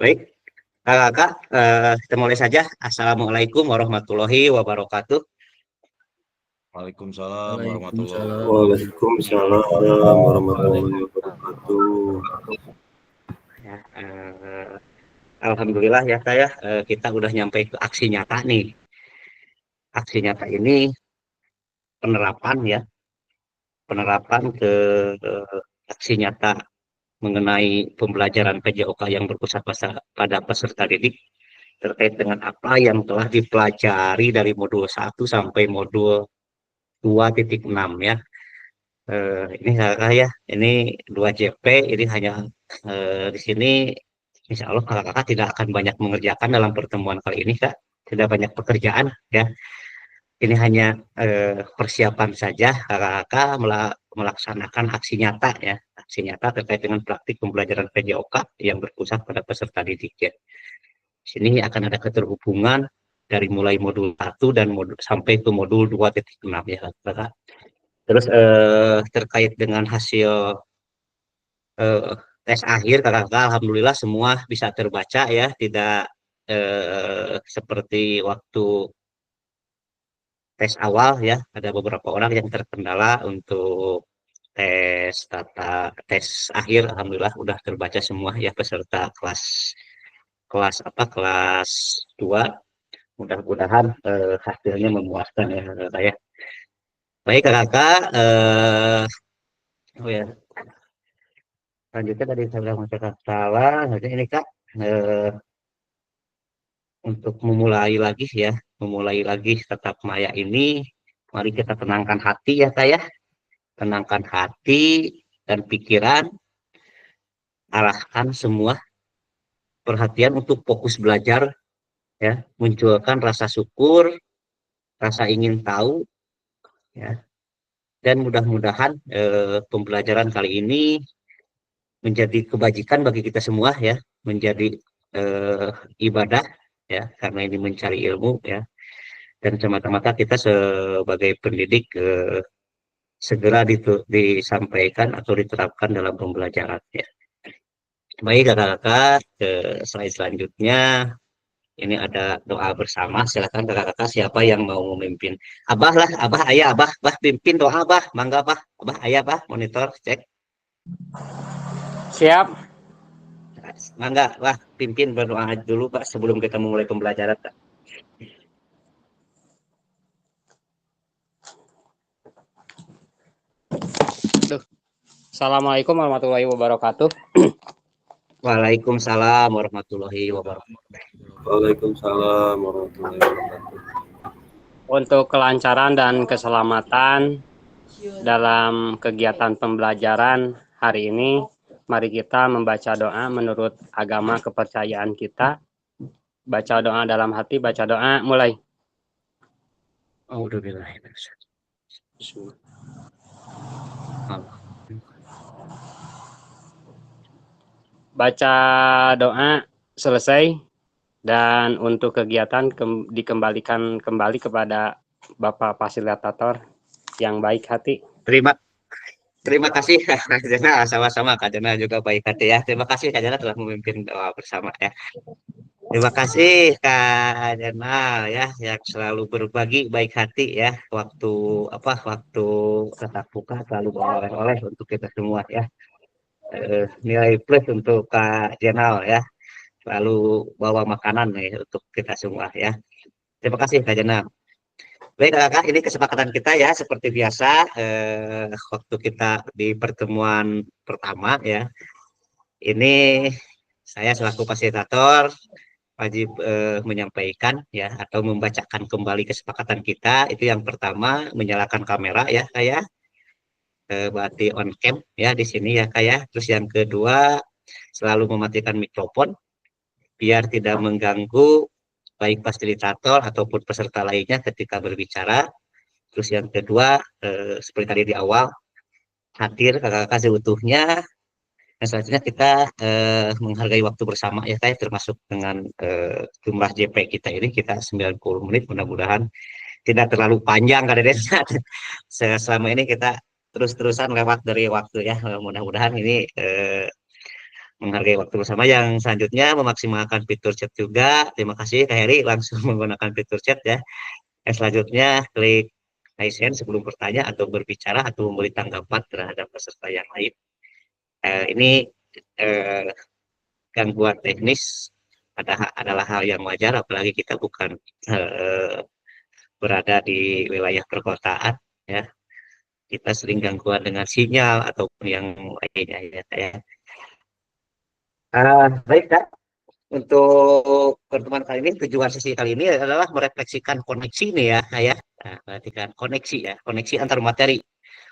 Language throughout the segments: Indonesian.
Baik, kakak, kita mulai saja. Assalamualaikum warahmatullahi wabarakatuh. Waalaikumsalam warahmatullahi Waalaikumsalam. wabarakatuh. Waalaikumsalam warahmatullahi wabarakatuh. Ya, Alhamdulillah ya saya, kita udah nyampe ke aksi nyata nih. Aksi nyata ini penerapan ya, penerapan ke aksi nyata mengenai pembelajaran PJOK yang berpusat pada peserta didik terkait dengan apa yang telah dipelajari dari modul 1 sampai modul 2.6 ya. Ini saya, ini 2JP, ini hanya di sini insya Allah kakak-kakak tidak akan banyak mengerjakan dalam pertemuan kali ini, Kak. Tidak banyak pekerjaan ya. Ini hanya persiapan saja kakak-kakak melaksanakan aksi nyata ya. Aksi nyata terkait dengan praktik pembelajaran PJOK yang berpusat pada peserta didik ya. Di sini akan ada keterhubungan dari mulai modul 1 dan modul sampai ke modul 2.6 ya kakak. Terus terkait dengan hasil tes akhir kakak-kakak, alhamdulillah semua bisa terbaca ya, tidak seperti waktu tes awal ya, ada beberapa orang yang terkendala untuk tes akhir, alhamdulillah udah terbaca semua ya peserta kelas kelas apa kelas 2. Mudah-mudahan hasilnya memuaskan ya kakak ya. Baik kakak, oh ya, lanjutnya tadi saya bilang mencatat salah, jadi ini kak, eh, untuk memulai lagi ya, memulai lagi tetap maya ini, mari kita tenangkan hati ya kak ya, tenangkan hati dan pikiran, arahkan semua perhatian untuk fokus belajar ya, munculkan rasa syukur, rasa ingin tahu ya, dan mudah-mudahan pembelajaran kali ini menjadi kebajikan bagi kita semua ya, menjadi eh, ibadah ya, karena ini mencari ilmu ya, dan semata-mata kita sebagai pendidik segera disampaikan atau diterapkan dalam pembelajaran ya. Baik kakak-kakak, slide selanjutnya ini ada doa bersama, silakan kakak-kakak siapa yang mau memimpin. Abah lah, abah ayah, abah pimpin doa abah, mangga abah ayah abah monitor cek. Siap. Mangga, wah pimpin berdoa dulu Pak sebelum kita memulai pembelajaran Pak. Assalamualaikum warahmatullahi wabarakatuh. Waalaikumsalam warahmatullahi wabarakatuh. Waalaikumsalam warahmatullahi wabarakatuh. Untuk kelancaran dan keselamatan dalam kegiatan pembelajaran hari ini, mari kita membaca doa menurut agama kepercayaan kita. Baca doa dalam hati, baca doa, mulai. Baca doa selesai, dan untuk kegiatan dikembalikan kembali kepada Bapak Fasilitator yang baik hati. Terima kasih Kak Jana, sama-sama Kak Jana juga baik hati ya. Terima kasih Kak Jana telah memimpin doa bersama ya. Terima kasih Kak Jana ya, yang selalu berbagi baik hati ya, waktu tatap muka selalu bawa oleh-oleh untuk kita semua ya. Nilai plus untuk Kak Jenal ya, selalu bawa makanan nih untuk kita semua ya. Terima kasih Kak Jenal. Baik kakak, ini kesepakatan kita ya, seperti biasa waktu kita di pertemuan pertama ya, ini saya selaku fasilitator wajib menyampaikan ya atau membacakan kembali kesepakatan kita. Itu yang pertama, menyalakan kamera ya kayak berarti on cam ya di sini ya kayak. Terus yang kedua, selalu mematikan mikrofon biar tidak mengganggu baik fasilitator ataupun peserta lainnya ketika berbicara. Terus yang kedua, seperti tadi di awal, hadir kakak-kakak seutuhnya. Dan selanjutnya kita menghargai waktu bersama ya kayak, termasuk dengan jumlah JP kita ini, kita 90 menit, mudah-mudahan tidak terlalu panjang Kak Deden. Selama ini kita terus-terusan lewat dari waktu ya, mudah-mudahan ini menghargai waktu bersama. Yang selanjutnya memaksimalkan fitur chat juga. Terima kasih Kak Heri langsung menggunakan fitur chat ya. Yang selanjutnya klik raise hand sebelum bertanya atau berbicara atau memberi tanggapan terhadap peserta yang lain. Ini eh, gangguan teknis adalah hal yang wajar, apalagi kita bukan eh, berada di wilayah perkotaan ya. Kita sering gangguan dengan sinyal ataupun yang lainnya ya. Baik Kak, untuk pertemuan kali ini, tujuan sesi kali ini adalah merefleksikan koneksi nih ya, ya. Nah, perhatikan koneksi ya, koneksi antar materi.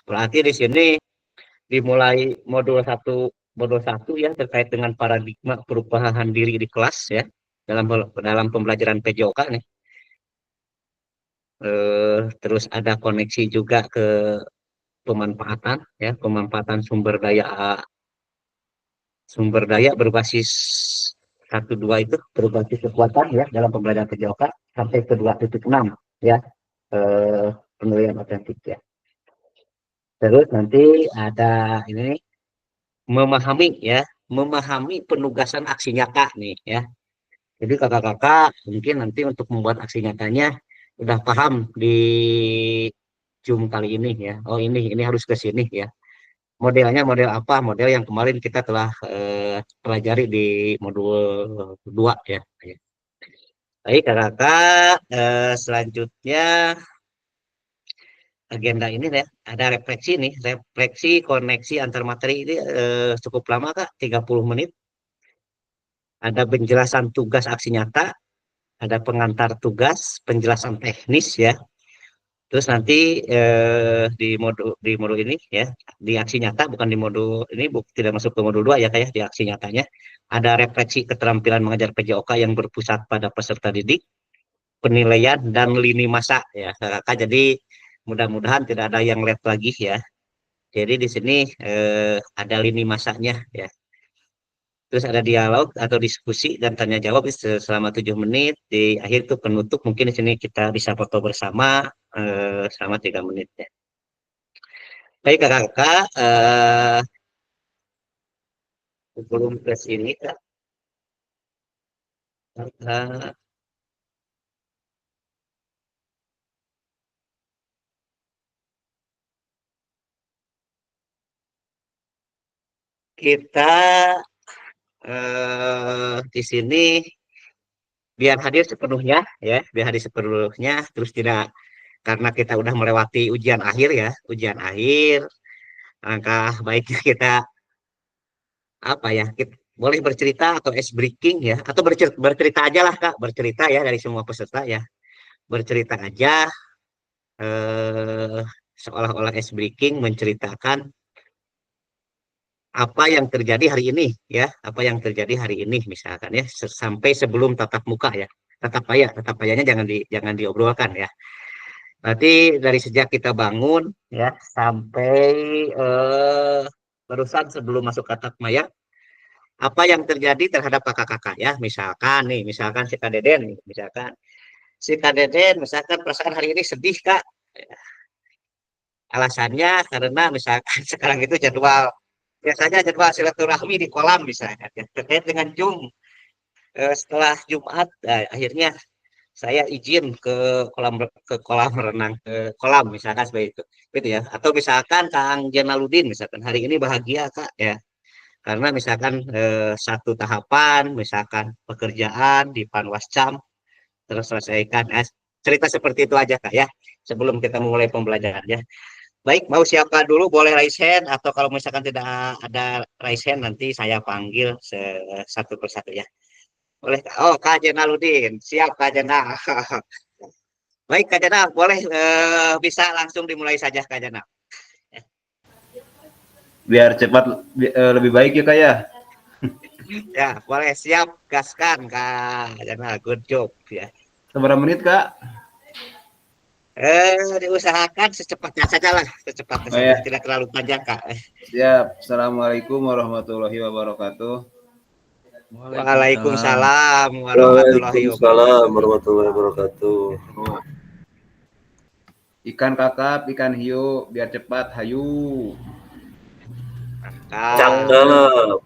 Berarti di sini dimulai modul satu ya terkait dengan paradigma perubahan diri di kelas ya dalam pembelajaran PJOK nih. Terus ada koneksi juga ke pemanfaatan ya, pemanfaatan sumber daya berbasis satu dua itu berbasis kekuatan ya dalam pembelajaran PJOK sampai ke 2.6 ya, penilaian otentik ya. Terus nanti ada ini nih, memahami penugasan aksi nyata nih ya. Jadi kakak-kakak mungkin nanti untuk membuat aksi nyatanya udah paham di Zoom kali ini ya. Oh ini harus ke sini ya. Modelnya model apa? Model yang kemarin kita telah pelajari di modul 2 ya. Baik kakak-kakak, selanjutnya agenda ini ya, ada refleksi nih, refleksi koneksi antar materi ini cukup lama Kak, 30 menit. Ada penjelasan tugas aksi nyata, ada pengantar tugas, penjelasan teknis ya. Terus nanti di modul ini ya, di aksi nyata bukan di modul ini tidak masuk ke modul 2 ya kayak di aksi nyatanya ada refleksi keterampilan mengajar PJOK yang berpusat pada peserta didik, penilaian dan lini masa ya Kakak. Jadi mudah-mudahan tidak ada yang lab lagi ya. Jadi di sini ada lini masanya ya. Terus ada dialog atau diskusi dan tanya jawab selama 7 menit. Di akhir itu penutup mungkin di sini kita bisa foto bersama selama 3 menit ya. Baik kakak-kakak, sebelum ke sini kak, eh, kita di sini biar hadir sepenuhnya ya, biar hadir sepenuhnya, terus tidak karena kita udah melewati ujian akhir ya, ujian akhir, langkah baiknya kita apa ya, kita boleh bercerita atau ice breaking ya, atau bercerita aja lah kak, bercerita ya dari semua peserta ya, bercerita aja eh, seolah-olah ice breaking menceritakan apa yang terjadi hari ini ya, apa yang terjadi hari ini misalkan ya, sampai sebelum tatap muka ya, tatap ayahnya jangan diobrolkan ya. Berarti dari sejak kita bangun ya sampai eh, barusan sebelum masuk tatap maya, apa yang terjadi terhadap kakak-kakak ya, misalkan si Kak Deden nih, misalkan perasaan hari ini sedih kak, alasannya karena misalkan sekarang itu biasanya jadwal silaturahmi di kolam misalnya ya, terkait dengan Zoom. Setelah Jumat akhirnya saya izin ke kolam renang, ke kolam misalkan seperti itu gitu ya. Atau misalkan Kang Jamaludin misalkan hari ini bahagia kak ya karena misalkan satu tahapan misalkan pekerjaan di Panwascam terus selesaikan. Cerita seperti itu aja kak ya sebelum kita mulai pembelajarannya. Baik, mau siapa dulu boleh raise hand atau kalau misalkan tidak ada raise hand nanti saya panggil satu persatu ya. Boleh. Oh, Kak Jamaludin. Siap Kak Jana. Baik Kak Jana, boleh bisa langsung dimulai saja Kak Jana. Biar cepat lebih baik ya kak ya. Ya, boleh siap gaskan Kak Jana. Good job ya. Seberapa menit kak? Diusahakan secepatnya saja lah, secepatnya Oh saja, ya, tidak terlalu panjang Kak. siap. Assalamualaikum warahmatullahi wabarakatuh. Waalaikumsalam warahmatullahi Waalaikumsalam wabarakatuh. warahmatullahi wabarakatuh. Ikan kakap, ikan hiu, biar cepat hayu. Kak, Cakep.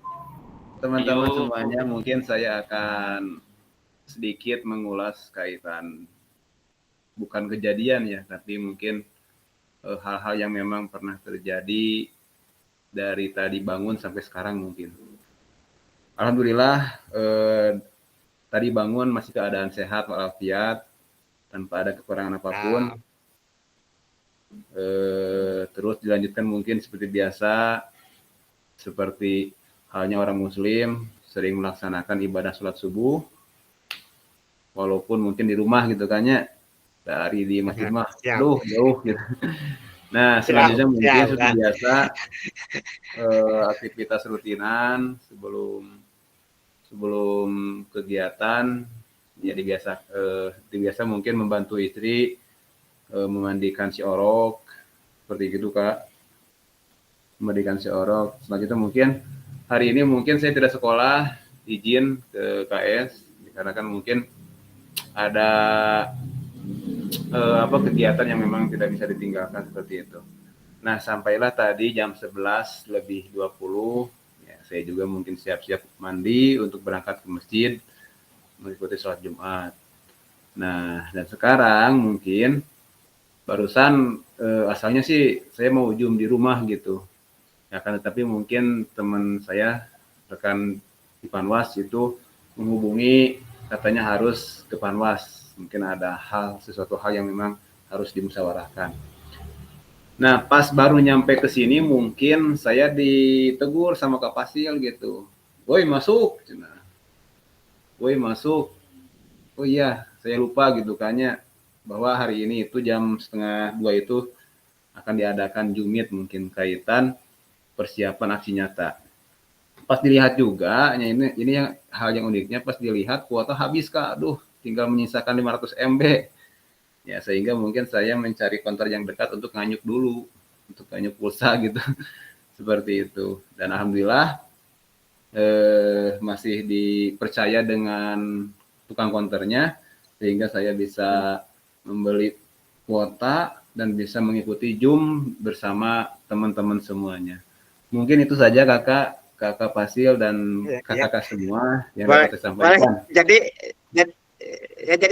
teman-teman semuanya, mungkin saya akan sedikit mengulas kaitan bukan kejadian ya, tapi mungkin hal-hal yang memang pernah terjadi dari tadi bangun sampai sekarang mungkin. Alhamdulillah tadi bangun masih keadaan sehat walafiat tanpa ada kekurangan apapun. Terus dilanjutkan mungkin seperti biasa, seperti halnya orang muslim sering melaksanakan ibadah sholat subuh walaupun mungkin di rumah gitu kan ya, dari di masjid mah jauh gitu. Nah selanjutnya mungkin seperti biasa aktivitas rutinan sebelum kegiatan, jadi biasa mungkin membantu istri memandikan si orok seperti itu Kak, memandikan si orok. Selanjutnya mungkin hari ini mungkin saya tidak sekolah, izin ke KS karena kan mungkin ada kegiatan yang memang tidak bisa ditinggalkan seperti itu. Nah sampailah tadi jam 11:20 ya, saya juga mungkin siap-siap mandi untuk berangkat ke masjid mengikuti sholat Jumat. Nah dan sekarang mungkin barusan asalnya sih saya mau ujung di rumah gitu ya kan, tapi mungkin teman saya rekan di Panwas itu menghubungi katanya harus ke Panwas, mungkin ada sesuatu hal yang memang harus dimusyawarahkan. Nah pas baru nyampe ke sini mungkin saya ditegur sama Kak Pasil gitu, woi masuk, woi masuk, oh iya saya lupa gitu kayaknya bahwa hari ini itu jam 1:30 itu akan diadakan Jumit mungkin kaitan persiapan aksi nyata. Pas dilihat juga, ini yang hal yang uniknya, pas dilihat kuota habis Kak, aduh tinggal menyisakan 500 MB. Ya sehingga mungkin saya mencari konter yang dekat untuk nganyuk dulu, untuk nganyuk pulsa gitu, seperti itu. Dan alhamdulillah masih dipercaya dengan tukang konternya, sehingga saya bisa membeli kuota dan bisa mengikuti Zoom bersama teman-teman semuanya. Mungkin itu saja kakak Pasil dan kakak semua yang dapat saya sampaikan. Jadi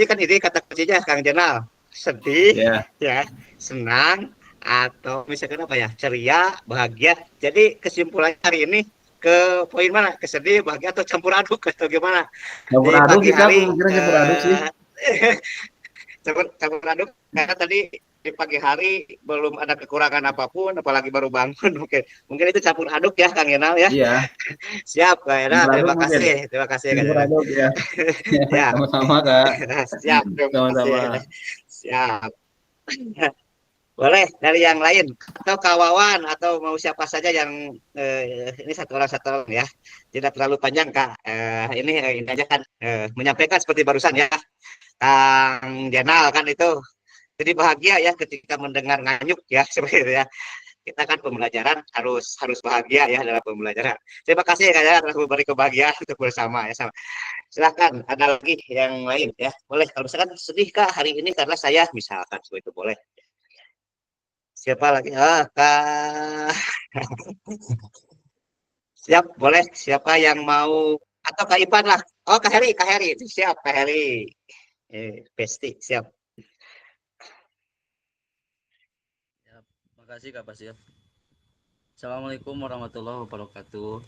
kan ini kata kuncinya Kang Jenal, sedih, ya, senang, atau misalkan apa ya, ceria, bahagia. Jadi kesimpulannya hari ini ke poin mana? Kesedih, bahagia, atau campur aduk atau gimana? Campur aduk sih, campur aduk sih. campur aduk karena tadi di pagi hari belum ada kekurangan apapun, apalagi baru bangun. Mungkin itu campur aduk ya Kang Yenal ya. Iya. Siap Kang Yenal, terima kasih Kang Yenal. Ya. Sama-sama Kak. Siap, terima kasih. Siap. Boleh dari yang lain atau kawawan atau mau siapa saja yang ini satu orang ya, tidak terlalu panjang Kak. Ini aja kan menyampaikan seperti barusan ya Kang Jenal kan itu. Jadi bahagia ya ketika mendengar nganyuk ya seperti itu ya. Kita kan pembelajaran harus bahagia ya dalam pembelajaran. Terima kasih Kak ya telah memberi kebahagiaan untuk bersama ya. Silakan ada lagi yang lain ya. Boleh kalau misalkan sedih Kak hari ini karena saya misalkan seperti itu boleh. Siapa lagi? Kak. Siap, boleh. Siapa yang mau atau Kak Ipan lah. Oh, Kak Heri. Siap, Kak Heri. Pesti, siap. Terima kasih Kak Pasil. Assalamualaikum warahmatullahi wabarakatuh.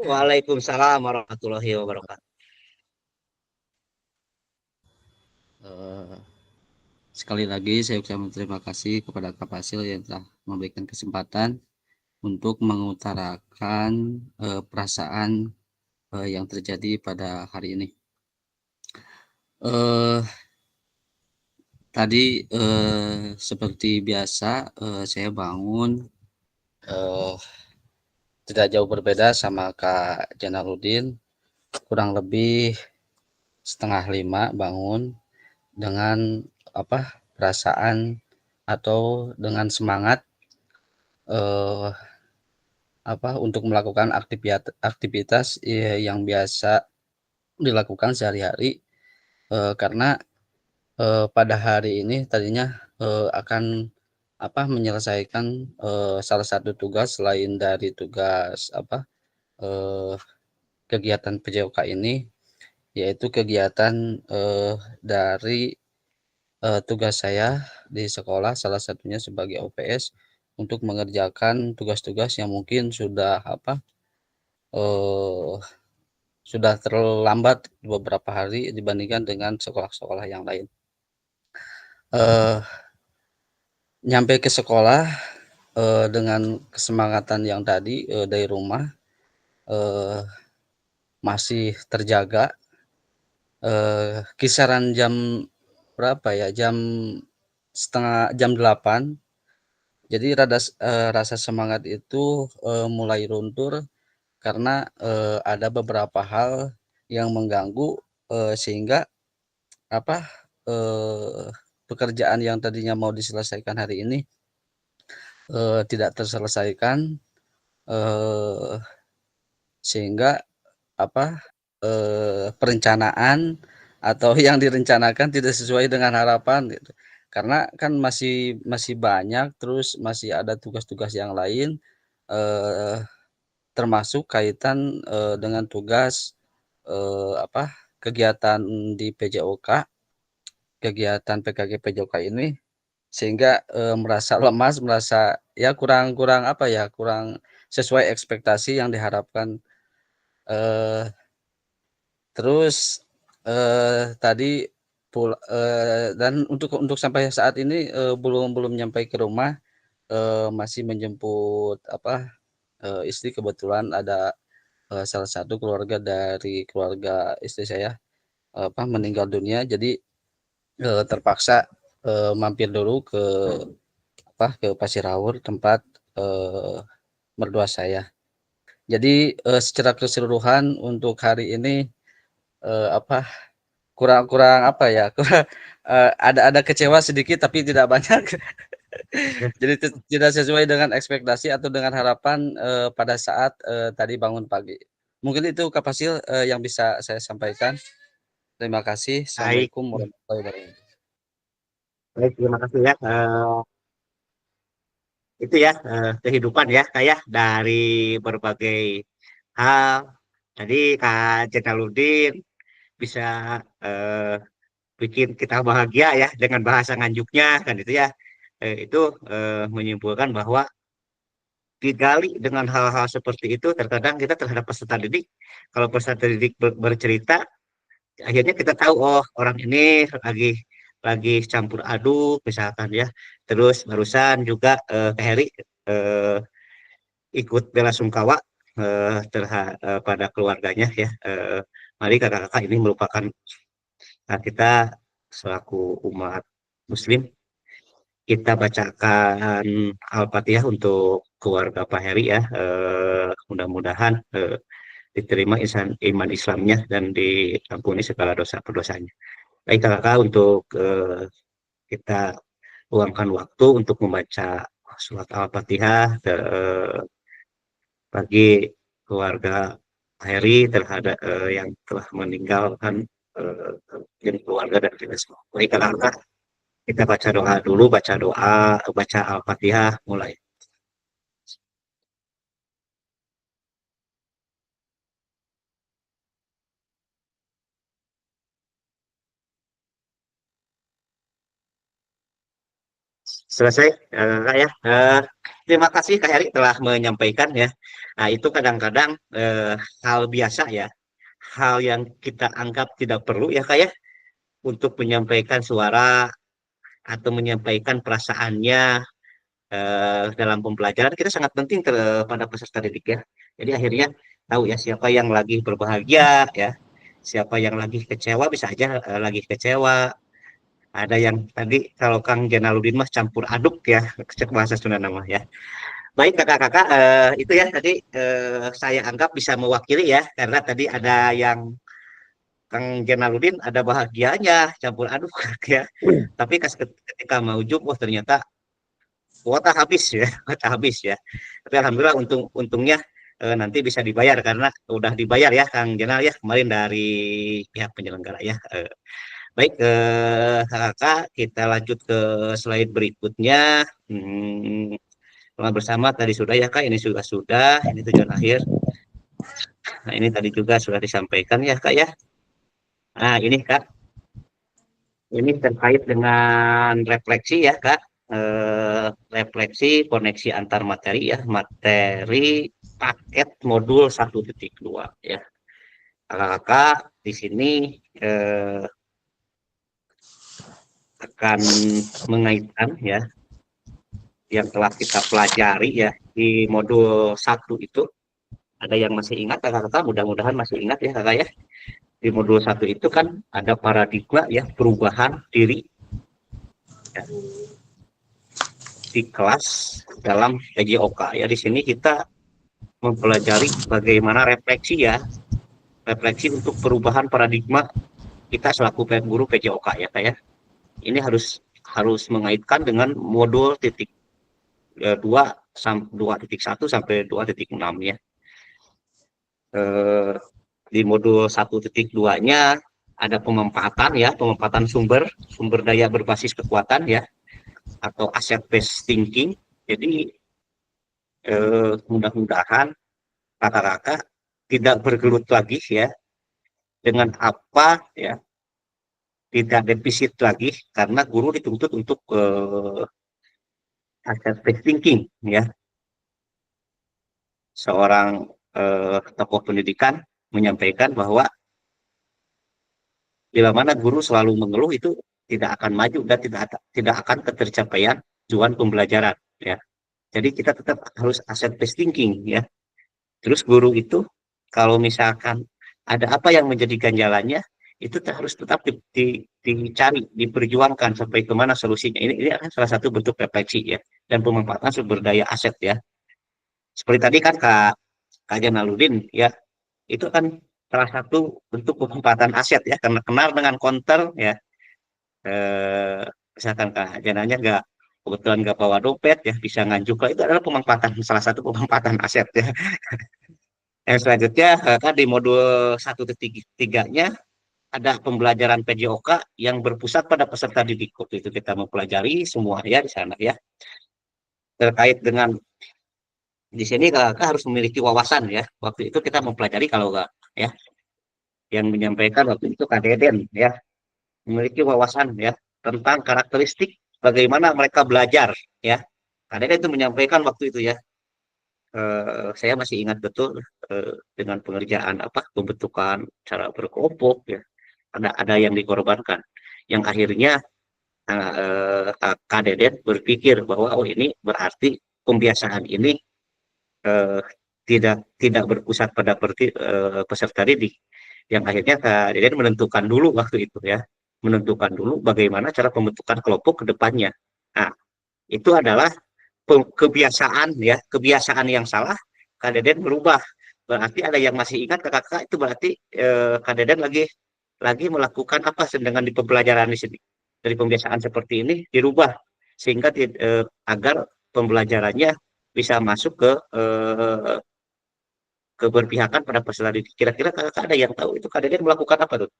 Waalaikumsalam warahmatullahi wabarakatuh. Sekali lagi saya ucapkan terima kasih kepada Kak Pasil yang telah memberikan kesempatan untuk mengutarakan perasaan yang terjadi pada hari ini. Tadi seperti biasa saya bangun tidak jauh berbeda sama Kak Janaluddin, kurang lebih 4:30 bangun dengan perasaan atau dengan semangat untuk melakukan aktivitas yang biasa dilakukan sehari-hari, karena pada hari ini tadinya akan menyelesaikan salah satu tugas selain dari tugas kegiatan PJOK ini, yaitu kegiatan dari tugas saya di sekolah, salah satunya sebagai OPS untuk mengerjakan tugas-tugas yang mungkin sudah sudah terlambat beberapa hari dibandingkan dengan sekolah-sekolah yang lain. Nyampe ke sekolah dengan kesemangatan yang tadi dari rumah masih terjaga. Kisaran jam berapa ya? Jam 8. Jadi rasa semangat itu mulai runtuh karena ada beberapa hal yang mengganggu sehingga pekerjaan yang tadinya mau diselesaikan hari ini tidak terselesaikan, sehingga perencanaan atau yang direncanakan tidak sesuai dengan harapan gitu. Karena kan masih banyak, terus masih ada tugas-tugas yang lain, termasuk kaitan dengan tugas kegiatan di PJOK, kegiatan PKG PJOK ini, sehingga merasa lemas, merasa ya kurang sesuai ekspektasi yang diharapkan. Terus tadi dan untuk sampai saat ini belum nyampe ke rumah, masih menjemput istri. Kebetulan ada salah satu keluarga dari keluarga istri saya meninggal dunia, jadi terpaksa mampir dulu ke Pasiraur, tempat mertua saya. Jadi secara keseluruhan untuk hari ini kurang ada kecewa sedikit tapi tidak banyak. Jadi tidak sesuai dengan ekspektasi atau dengan harapan pada saat tadi bangun pagi. Mungkin itu Kak Fasil yang bisa saya sampaikan. Terima kasih. Baik, Assalamualaikum warahmatullahi wabarakatuh. baik, terima kasih ya. Itu ya kehidupan ya kayak dari berbagai hal. Tadi Kak Jalaluddin bisa eh, bikin kita bahagia ya dengan bahasa nganjuknya kan itu ya. Itu menyimpulkan bahwa digali dengan hal-hal seperti itu terkadang kita terhadap peserta didik. Kalau peserta didik bercerita, akhirnya kita tahu oh orang ini lagi campur aduk misalkan ya. Terus barusan juga Kak Heri eh, ikut bela sungkawa pada keluarganya ya. Mari kakak-kakak ini merupakan kita selaku umat Muslim, kita bacakan Al-Fatihah untuk keluarga Pak Heri ya. Mudah-mudahan diterima iman Islamnya dan diampuni segala dosa perdosanya. Baik kakak, untuk kita luangkan waktu untuk membaca surat Al-Fatihah bagi keluarga Heri terhadap yang telah meninggalkan jadi keluarga dan kita semua. Baik kakak, kita baca doa dulu, baca Al-Fatihah mulai. Selesai, Kak ya. Terima kasih Kak Heri telah menyampaikan ya. Nah, itu kadang-kadang hal biasa ya, hal yang kita anggap tidak perlu ya Kak ya, untuk menyampaikan suara atau menyampaikan perasaannya dalam pembelajaran kita sangat penting kepada peserta didik ya. Jadi akhirnya tahu ya siapa yang lagi berbahagia ya, siapa yang lagi kecewa bisa aja lagi kecewa. Ada yang tadi kalau Kang Jalaluddin mah campur aduk ya, cek bahasa Sunda nama ya. Baik kakak-kakak, itu ya tadi saya anggap bisa mewakili ya, karena tadi ada yang Kang Jalaluddin ada bahagianya campur aduk ya. Tapi ketika mau wah ternyata kuota habis ya, kuota habis ya. Tapi alhamdulillah untungnya nanti bisa dibayar karena udah dibayar ya Kang Jenal ya kemarin dari pihak penyelenggara ya. Baik, kakak, kita lanjut ke slide berikutnya. Hmm, bersama tadi sudah ya kak, ini sudah ini tujuan akhir. Nah, ini tadi juga sudah disampaikan ya Kak ya. Nah, ini Kak, ini terkait dengan refleksi ya Kak. Refleksi koneksi antar materi ya, materi paket modul 1.2 ya. Kakak di sini akan mengaitkan ya yang telah kita pelajari ya di modul 1 itu. Ada yang masih ingat kakak-kakak? Mudah-mudahan masih ingat ya kakak ya. Di modul 1 itu kan ada paradigma ya perubahan diri ya, di kelas dalam PJOK ya. Di sini kita mempelajari bagaimana refleksi ya, refleksi untuk perubahan paradigma kita selaku guru PJOK ya kak ya. Ini harus mengaitkan dengan modul titik 2.1 sampai 2.6 ya. Di modul 1.2-nya ada pemanfaatan ya, pemanfaatan sumber daya berbasis kekuatan ya, atau asset based thinking. Jadi mudah-mudahan kakak-kakak tidak bergelut lagi ya dengan apa ya, tidak defisit lagi karena guru dituntut untuk asset based thinking ya. Seorang tokoh pendidikan menyampaikan bahwa bila mana guru selalu mengeluh itu tidak akan maju dan tidak akan ketercapaian tujuan pembelajaran ya. Jadi kita tetap harus asset based thinking ya. Terus guru itu kalau misalkan ada apa yang menjadi ganjalannya itu harus tetap dicari, diperjuangkan sampai kemana solusinya. Ini adalah salah satu bentuk refleksi ya dan pemanfaatan sumber daya aset ya. Seperti tadi kan Kak Jamaluddin ya, itu kan salah satu bentuk pemanfaatan aset ya, karena kenal dengan counter ya. Misalkan Kak Jananya kebetulan nggak bawa dompet ya, bisa nganjuk, itu adalah pemanfaatan, salah satu pemanfaatan aset ya. Yang selanjutnya kan di modul 1.3-nya ada pembelajaran PJOK yang berpusat pada peserta didik. Waktu itu kita mempelajari semua ya di sana ya, terkait dengan di sini kakak harus memiliki wawasan ya. Waktu itu kita mempelajari kalau nggak ya, yang menyampaikan waktu itu Kak Deden ya, memiliki wawasan ya tentang karakteristik bagaimana mereka belajar ya. Kak Deden itu menyampaikan waktu itu ya, saya masih ingat betul dengan pengerjaan apa pembentukan cara berkelompok ya, ada yang dikorbankan, yang akhirnya Kak Deden berpikir bahwa oh ini berarti pembiasaan ini eh, tidak berpusat pada peserta didik, yang akhirnya Kak Deden menentukan dulu waktu itu ya, menentukan dulu bagaimana cara pembentukan kelompok ke depannya. Nah, itu adalah kebiasaan ya, kebiasaan yang salah. Kak Deden berubah. Berarti ada yang masih ingat kakak, itu berarti Kak Deden lagi melakukan apa sedangkan di pembelajaran di sini. Dari pembiasaan seperti ini dirubah sehingga agar pembelajarannya bisa masuk ke keberpihakan pada peserta didik. Kira-kira kakak ada yang tahu itu Kak Deden melakukan apa tuh?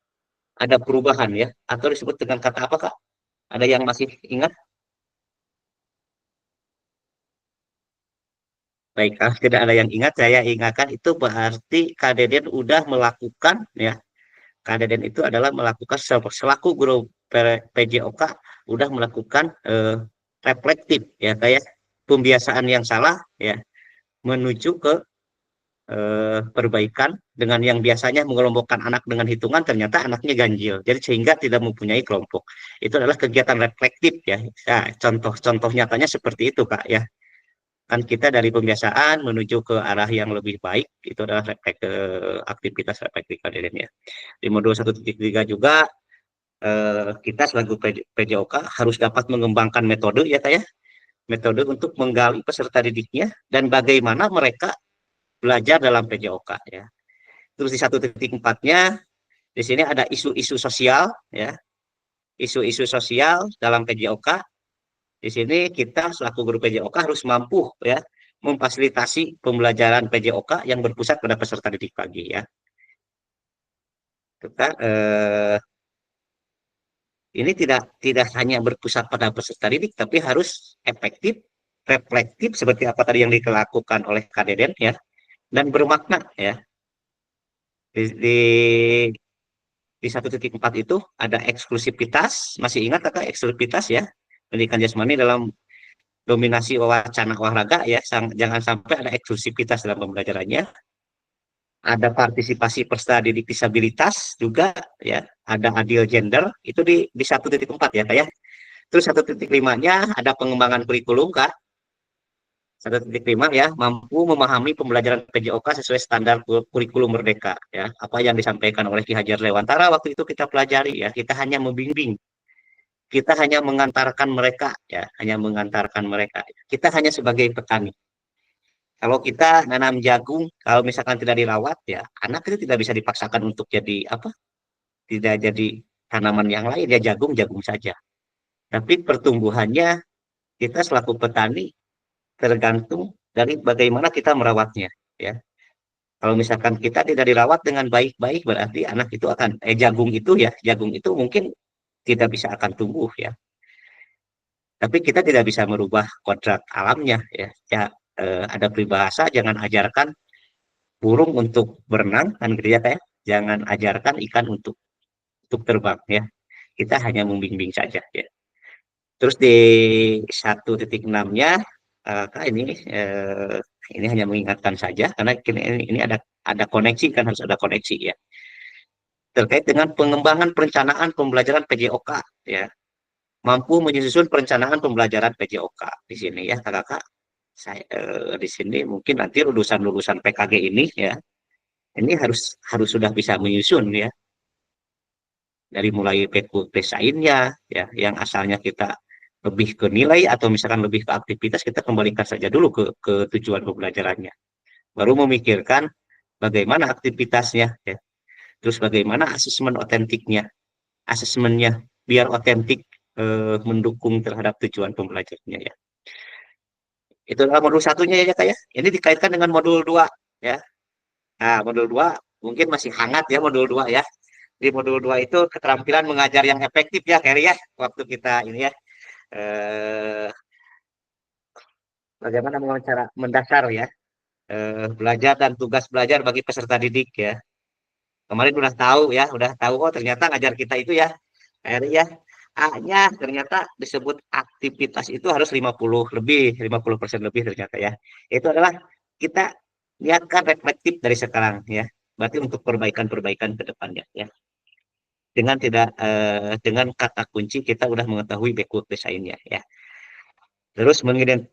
Ada perubahan ya, atau disebut dengan kata apa Kak? Ada yang masih ingat? Baik, kalau tidak ada yang ingat, saya ingatkan itu berarti Kak Deden udah melakukan ya. Kak Deden itu adalah melakukan selaku guru PJOK udah melakukan reflektif ya, kayak pembiasaan yang salah ya menuju ke perbaikan, dengan yang biasanya mengelompokkan anak dengan hitungan ternyata anaknya ganjil, jadi sehingga tidak mempunyai kelompok. Itu adalah kegiatan reflektif ya. Nah, contoh nyatanya seperti itu Kak ya, kan kita dari pembiasaan menuju ke arah yang lebih baik, itu adalah aktivitas reflektif Kak Deden ya. Di modul 1.3 juga kita selaku PJOK harus dapat mengembangkan metode ya Kak ya, metode untuk menggali peserta didiknya dan bagaimana mereka belajar dalam PJOK ya. Terus di 1.4-nya di sini ada isu-isu sosial ya, isu-isu sosial dalam PJOK. Di sini kita selaku guru PJOK harus mampu ya memfasilitasi pembelajaran PJOK yang berpusat pada peserta didik pagi ya. Kita ini tidak hanya berpusat pada peserta didik, tapi harus efektif, reflektif seperti apa tadi yang dilakukan oleh Kak Deden ya, dan bermakna ya. di di 1.4 itu ada eksklusivitas, masih ingat kakak eksklusivitas ya, pendidikan jasmani dalam dominasi wacana olahraga ya, jangan sampai ada eksklusivitas dalam pembelajarannya. Ada partisipasi peserta didik disabilitas juga ya, ada adil gender itu di 1.4 ya kayak. Terus 1.5-nya ada pengembangan kurikulum kak. 1.5 ya, mampu memahami pembelajaran PJOK sesuai standar kurikulum merdeka ya. Apa yang disampaikan oleh Ki Hajar Dewantara waktu itu kita pelajari ya, kita hanya membimbing, kita hanya mengantarkan mereka ya, hanya mengantarkan mereka. Kita hanya sebagai petani. Kalau kita nanam jagung, kalau misalkan tidak dirawat ya, anak itu tidak bisa dipaksakan untuk jadi apa? Tidak jadi tanaman yang lain ya, jagung jagung saja. Tapi pertumbuhannya kita selaku petani tergantung dari bagaimana kita merawatnya ya. Kalau misalkan kita tidak dirawat dengan baik-baik berarti anak itu akan jagung itu ya, jagung itu mungkin tidak bisa akan tumbuh ya. Tapi kita tidak bisa merubah kodrat alamnya ya. Ya ada peribahasa jangan ajarkan burung untuk berenang kan gitu ya kayak jangan ajarkan ikan untuk terbang ya. Kita hanya membimbing saja ya. Terus di 1.6-nya Kak ini hanya mengingatkan saja karena ini ada koneksi kan harus ada koneksi ya terkait dengan pengembangan perencanaan pembelajaran PJOK ya mampu menyusun perencanaan pembelajaran PJOK di sini ya kakak saya di sini mungkin nanti lulusan-lulusan PKG ini ya ini harus sudah bisa menyusun ya dari mulai desainnya ya yang asalnya kita lebih ke nilai atau misalkan lebih ke aktivitas kita kembalikan saja dulu ke tujuan pembelajarannya baru memikirkan bagaimana aktivitasnya ya terus bagaimana asesmen otentiknya asesmennya biar otentik mendukung terhadap tujuan pembelajarannya ya itu adalah modul satunya ya kayak ini dikaitkan dengan modul 2 ya nah modul 2 mungkin masih hangat ya modul 2 ya di modul 2 itu keterampilan mengajar yang efektif ya Kerry ya waktu kita ini ya eh, bagaimana cara mendasar ya belajar dan tugas belajar bagi peserta didik ya kemarin udah tahu oh ternyata ngajar kita itu ya Kerry ya A-nya ternyata disebut aktivitas itu harus 50% lebih ternyata ya itu adalah kita lihatkan reflektif dari sekarang ya berarti untuk perbaikan-perbaikan ke depannya ya dengan kata kunci kita udah mengetahui backward desainnya ya. Terus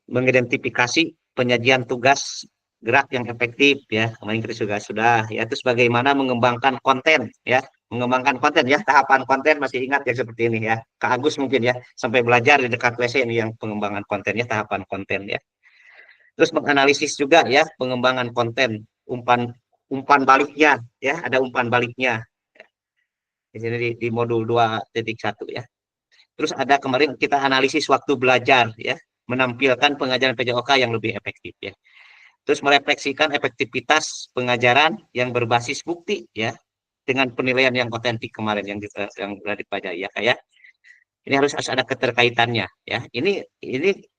mengidentifikasi penyajian tugas gerak yang efektif ya. Kemarin kita sudah ya. Terus bagaimana mengembangkan konten ya. Mengembangkan konten ya. Tahapan konten masih ingat ya seperti ini ya. Kak Agus mungkin ya sampai belajar di dekat WC ini yang pengembangan kontennya tahapan konten ya. Terus menganalisis juga ya pengembangan konten umpan umpan baliknya ya ada umpan baliknya di sini di modul 2.1 ya. Terus ada kemarin kita analisis waktu belajar ya, menampilkan pengajaran PJOK yang lebih efektif ya. Terus merefleksikan efektivitas pengajaran yang berbasis bukti ya, dengan penilaian yang otentik kemarin yang sudah dipelajari ya kayak ini harus ada keterkaitannya ya. Ini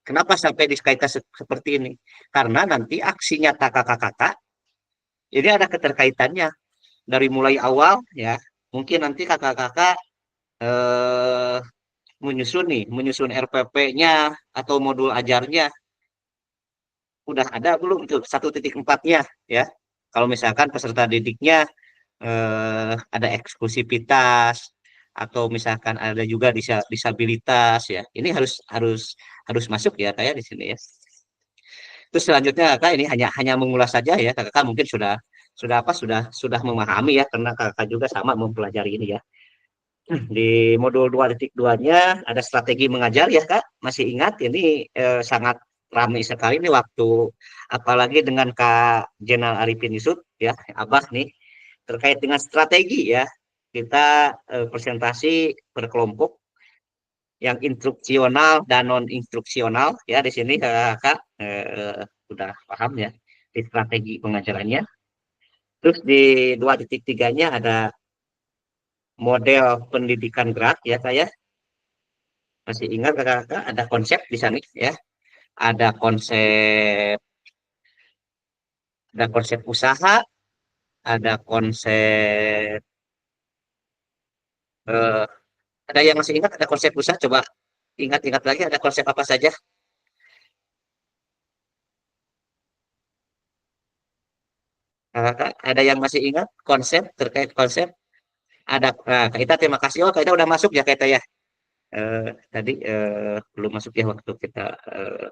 kenapa sampai dikaitkan seperti ini? Karena nanti aksi nyata kakak-kakak ini ada keterkaitannya dari mulai awal ya. Mungkin nanti kakak-kakak eh, menyusun RPP-nya atau modul ajarnya udah ada belum tuh 1.4-nya ya. Kalau misalkan peserta didiknya ada eksklusivitas atau misalkan ada juga disabilitas ya. Ini harus masuk ya kayak di sini ya. Terus selanjutnya kakak ini hanya mengulas saja ya. Kakak mungkin sudah memahami ya karena kakak juga sama mempelajari ini ya. Di modul 2.2-nya ada strategi mengajar ya Kak. Masih ingat ini sangat ramai sekali nih waktu apalagi dengan Kak Jenal Arifin Yusuf ya, Abah nih terkait dengan strategi ya. Kita presentasi per kelompok yang instruksional dan non instruksional ya di sini Kak sudah paham ya di strategi pengajarannya. Terus di 2.3-nya ada model pendidikan gerak ya saya masih ingat kakak-kakak ada konsep di sana ya ada konsep ada konsep usaha ada konsep, eh, ada yang masih ingat ada konsep pusat, coba ingat-ingat lagi ada konsep apa saja. Kakak, ada yang masih ingat konsep terkait konsep? Ada, nah, Kak Ita terima kasih. Oh, Kak Ita udah masuk ya, Kak Ita ya. Tadi belum masuk ya waktu kita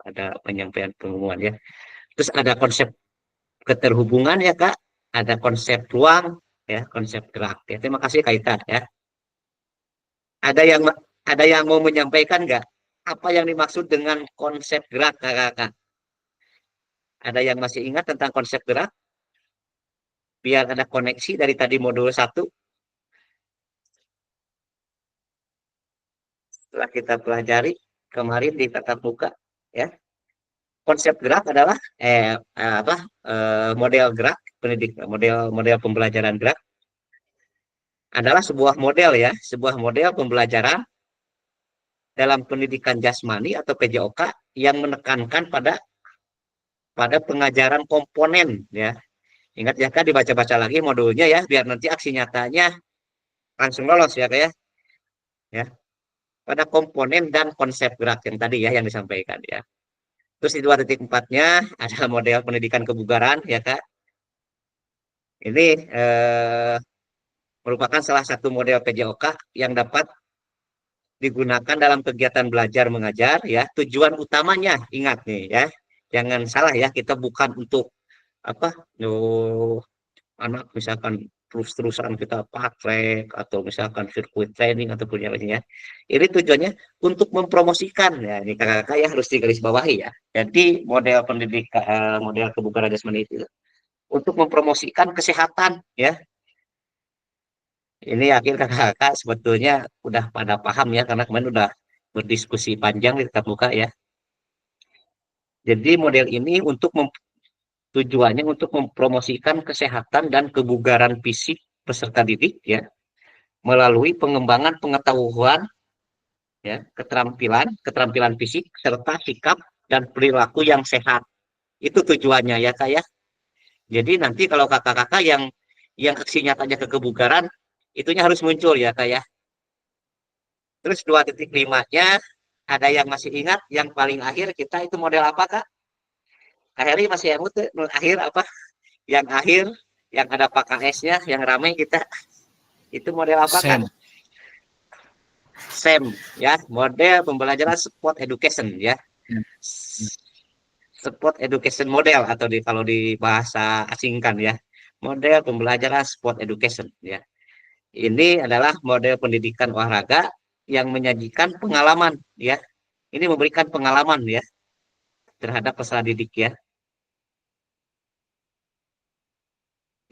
ada penyampaian pengumuman ya. Terus ada konsep keterhubungan ya Kak, ada konsep ruang ya, konsep gerak ya. Terima kasih Kak Ita ya. Ada yang ada yang mau menyampaikan nggak? Apa yang dimaksud dengan konsep gerak Kakak? Ada yang masih ingat tentang konsep gerak? Biar ada koneksi dari tadi modul satu setelah kita pelajari kemarin di tatap muka ya. Konsep gerak adalah apa model gerak model model pembelajaran gerak adalah sebuah model ya, sebuah model pembelajaran dalam pendidikan jasmani atau PJOK yang menekankan pada pengajaran komponen ya. Ingat ya Kak, dibaca-baca lagi modulnya ya, biar nanti aksi nyatanya langsung lolos ya Kak ya. Ya, pada komponen dan konsep gerak yang tadi ya yang disampaikan ya. Terus di 2.4-nya ada model pendidikan kebugaran ya Kak. Ini merupakan salah satu model PJOK yang dapat digunakan dalam kegiatan belajar mengajar ya. Tujuan utamanya ingat nih ya, jangan salah ya, kita bukan untuk apa, anak misalkan terus-terusan kita patrek atau misalkan sirkuit training ataupun yang lainnya. Ini tujuannya untuk mempromosikan ya, ini kakak-kakak ya harus digarisbawahi ya. Jadi model pendidikan model kebugaran jasmani itu untuk mempromosikan kesehatan ya. Ini yakin kakak-kakak sebetulnya udah pada paham ya, karena kemarin udah berdiskusi panjang di tatap muka ya. Jadi model ini tujuannya untuk mempromosikan kesehatan dan kebugaran fisik peserta didik ya, melalui pengembangan pengetahuan ya, keterampilan fisik serta sikap dan perilaku yang sehat. Itu tujuannya ya Kak ya. Jadi nanti kalau kakak-kakak yang aksi nyatanya ke kebugaran, itunya harus muncul ya Kak ya. Terus 2.5-nya ada yang masih ingat yang paling akhir kita itu model apa Kak? Kak Heri masih yang tuh akhir apa? Yang akhir yang ada PKS-nya yang ramai kita itu model apa Kak? Sam. SEM ya, model pembelajaran sport education ya. Sport education model atau kalau di bahasa asingkan ya. Model pembelajaran sport education ya. Ini adalah model pendidikan olahraga yang menyajikan pengalaman ya. Ini memberikan pengalaman ya terhadap peserta didik ya.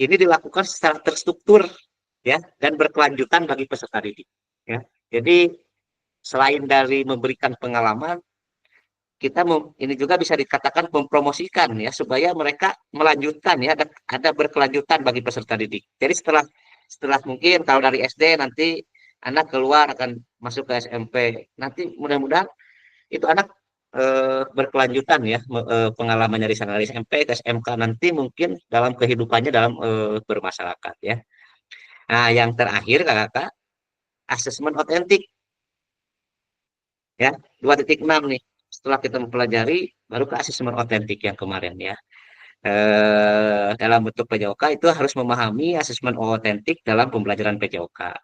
Ini dilakukan secara terstruktur ya dan berkelanjutan bagi peserta didik ya. Jadi selain dari memberikan pengalaman, kita ini juga bisa dikatakan mempromosikan ya supaya mereka melanjutkan ya, ada berkelanjutan bagi peserta didik. Jadi setelah mungkin kalau dari SD nanti anak keluar akan masuk ke SMP, nanti mudah-mudahan itu anak berkelanjutan ya pengalamannya dari sana dari SMP ke SMK, nanti mungkin dalam kehidupannya dalam bermasyarakat ya. Nah, yang terakhir kakak, asesmen otentik ya, 2.6 nih. Setelah kita mempelajari baru ke asesmen otentik yang kemarin ya. Dalam bentuk PJOK itu harus memahami asesmen otentik dalam pembelajaran PJOK.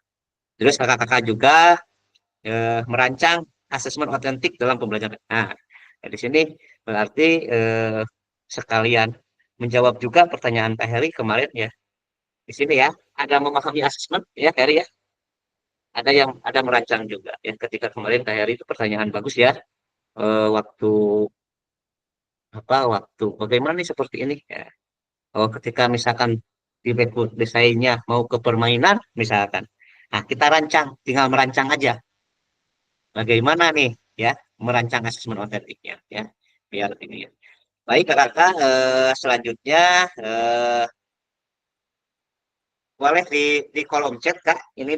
Terus kakak-kakak juga merancang asesmen otentik dalam pembelajaran. Nah, di sini berarti sekalian menjawab juga pertanyaan Kak Heri kemarin ya. Di sini ya, ada memahami asesmen ya Kak Heri ya. Ada merancang juga ya. Ketika kemarin Kak Heri itu pertanyaan bagus ya. Waktu waktu bagaimana nih seperti ini ya. Oh, ketika misalkan di background desainnya mau ke permainan misalkan. Nah, kita rancang, tinggal merancang aja. Bagaimana nih ya merancang asesmen otentiknya ya. Biar ini ya. Baik kakak, selanjutnya boleh di kolom chat Kak. Ini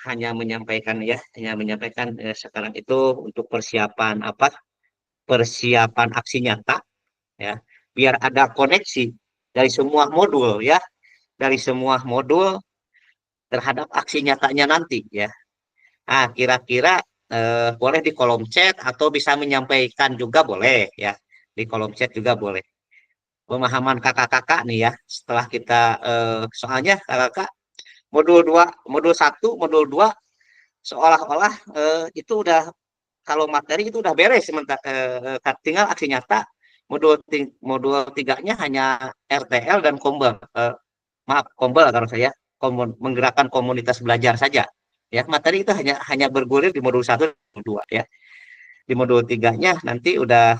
hanya menyampaikan ya, hanya menyampaikan sekarang itu untuk persiapan apa? Persiapan aksi nyata ya. Biar ada koneksi dari semua modul ya, dari semua modul terhadap aksi nyatanya nanti ya. Ah, kira-kira boleh di kolom chat atau bisa menyampaikan juga boleh ya. Di kolom chat juga boleh. Pemahaman kakak-kakak nih ya, setelah kita soalnya kakak modul 2, modul 1, modul 2 seolah-olah itu udah kalau materi itu udah beres sementara tinggal aksi nyata. Modul 3-nya hanya RTL dan Kombel. Maaf, Kombel kalau saya menggerakkan komunitas belajar saja. Ya, materi itu hanya bergulir di modul 1 dan modul 2 ya. Di modul 3-nya nanti udah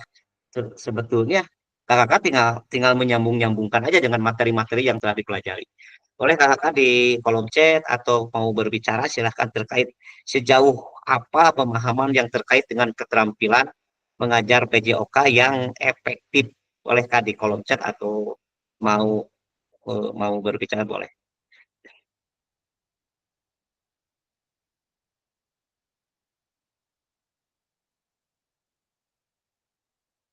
sebetulnya kakak tinggal tinggal menyambung-nyambungkan aja dengan materi-materi yang telah dipelajari. Boleh kakak di kolom chat atau mau berbicara silahkan terkait sejauh apa pemahaman yang terkait dengan keterampilan mengajar PJOK yang efektif. Boleh kak di kolom chat atau mau mau berbicara boleh.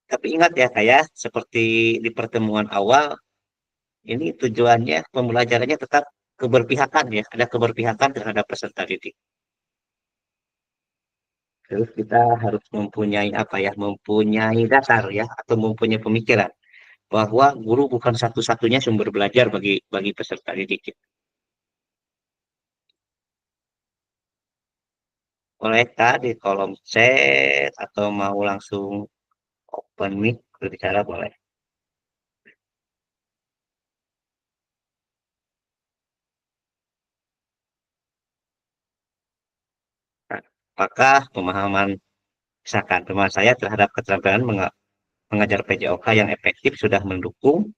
Tapi ingat ya kayak seperti di pertemuan awal ini tujuannya pembelajarannya tetap keberpihakan ya, ada keberpihakan terhadap peserta didik. Terus kita harus mempunyai apa ya, mempunyai dasar ya, atau mempunyai pemikiran bahwa guru bukan satu-satunya sumber belajar bagi peserta didik. Bolehkah di kolom chat atau mau langsung open mic berbicara boleh. Nah, apakah pemahaman misalkan pemahaman saya terhadap keterampilan mengajar PJOK yang efektif sudah mendukung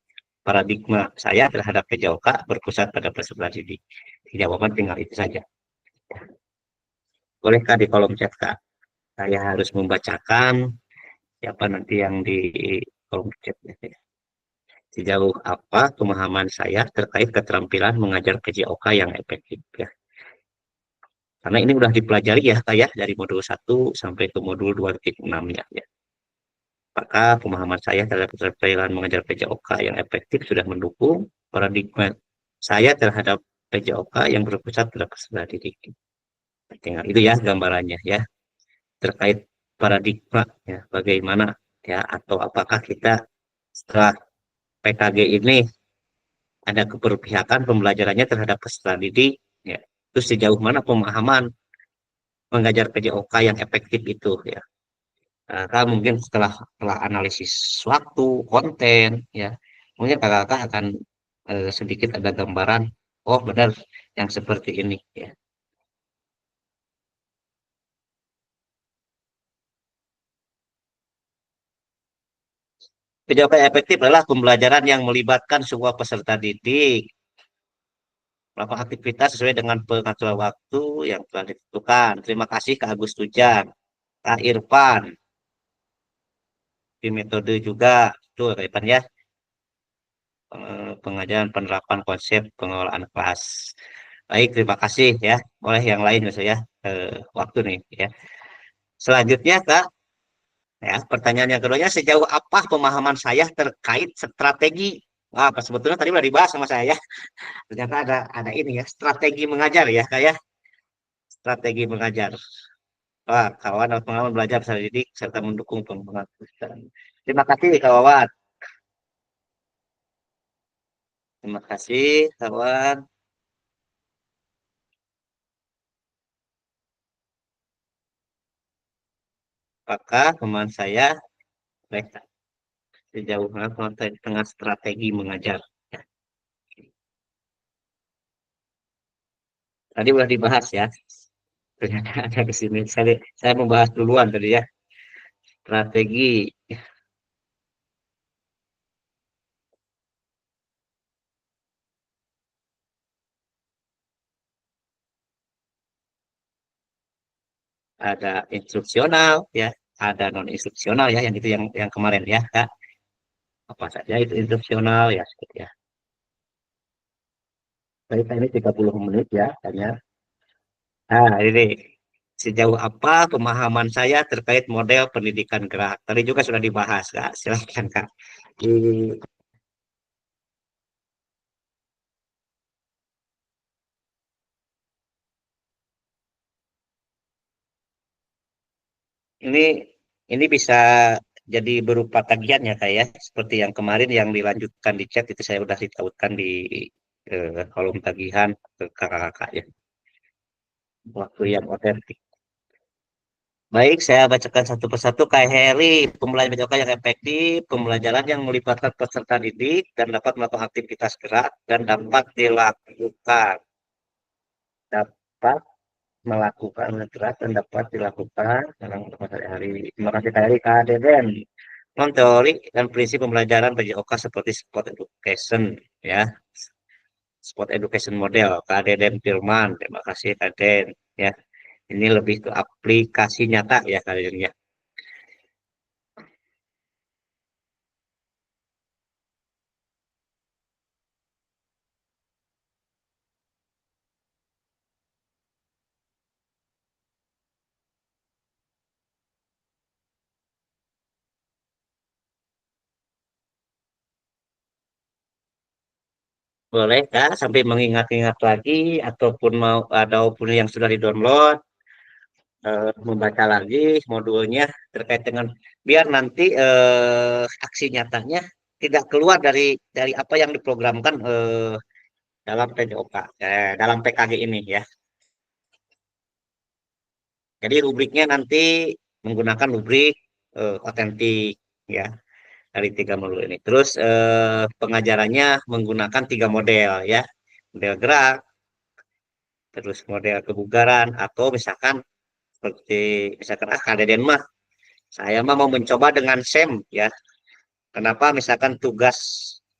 paradigma saya terhadap PJOK berpusat pada peserta didik? Jawaban tinggal itu saja. Bolehkah di kolom chat Kak? Saya harus membacakan siapa nanti yang di kolom chat ya. Sejauh apa pemahaman saya terkait keterampilan mengajar PJOK yang efektif ya. Karena ini udah dipelajari ya kayak dari modul 1 sampai ke modul 2.6 ya. Apakah pemahaman saya terhadap keterampilan mengajar PJOK yang efektif sudah mendukung paradigma saya terhadap PJOK yang berpusat pada peserta didik. Tinggal itu ya gambarannya ya terkait paradigma ya bagaimana ya atau apakah kita setelah PKG ini ada keberpihakan pembelajarannya terhadap peserta didik ya terus sejauh mana pemahaman mengajar PJOK yang efektif itu ya. Kakak mungkin setelah analisis waktu konten ya mungkin kakak akan sedikit ada gambaran oh benar yang seperti ini ya. PJOK yang efektif adalah pembelajaran yang melibatkan semua peserta didik melakukan aktivitas sesuai dengan pengaturan waktu yang telah ditentukan. Terima kasih Kak Agus Tujan, Kak Irfan, di metode juga itu Kak Irfan ya pengajaran penerapan konsep pengelolaan kelas. Baik, terima kasih ya. Boleh yang lain ya waktu nih ya. Selanjutnya Kak, ya pertanyaan yang keduanya sejauh apa pemahaman saya terkait strategi? Wah, sebetulnya tadi udah dibahas sama saya ya. Ternyata ada ini ya strategi mengajar ya kayak strategi mengajar. Wah, kawan atau pengalaman belajar peserta didik serta mendukung pengembangan. Terima kasih kawan. Terima kasih kawan. Apakah teman saya baik sejauh mana tengah strategi mengajar? Ya, tadi sudah dibahas ya. Ternyata ada di sini. Saya membahas duluan tadi ya. Strategi ada instruksional ya, ada non instruksional ya, yang itu yang kemarin ya, Kak. Apa saja itu instruksional ya, seperti ya. Baik, ini 30 menit ya, tanya. Nah, ini sejauh apa pemahaman saya terkait model pendidikan gerak. Tadi juga sudah dibahas, Kak. Silakan, Kak. Di ini ini bisa jadi berupa tagihan ya kayak seperti yang kemarin yang dilanjutkan di chat itu saya udah ditautkan di kolom tagihan ke kakak-kakak ya waktu yang otentik. Baik, saya bacakan satu persatu. Kak Heri, pembelajaran BPJS yang efektif, pembelajaran yang melibatkan peserta didik dan dapat melakukan aktivitas gerak dan dapat melakukan gerak dan dapat dilakukan dalam sehari-hari. Terima kasih Kak Heri. Kak Deden, non teori dan prinsip pembelajaran BPJS seperti sport education ya, sport education model. Kak Deden Firman, terima kasih Kak Deden ya. Ini lebih ke aplikasi nyata ya Kak Deden ya. Boleh Kak, sampai mengingat-ingat lagi ataupun ataupun yang sudah di-download membaca lagi modulnya terkait dengan biar nanti aksi nyatanya tidak keluar dari apa yang diprogramkan dalam PJOK dalam PKG ini ya. Jadi rubriknya nanti menggunakan rubrik otentik ya dari tiga modul ini. Terus pengajarannya menggunakan tiga model ya, model gerak, terus model kebugaran atau misalkan seperti misalkan Kak Deden mah saya mah mau mencoba dengan SEM ya. Kenapa misalkan tugas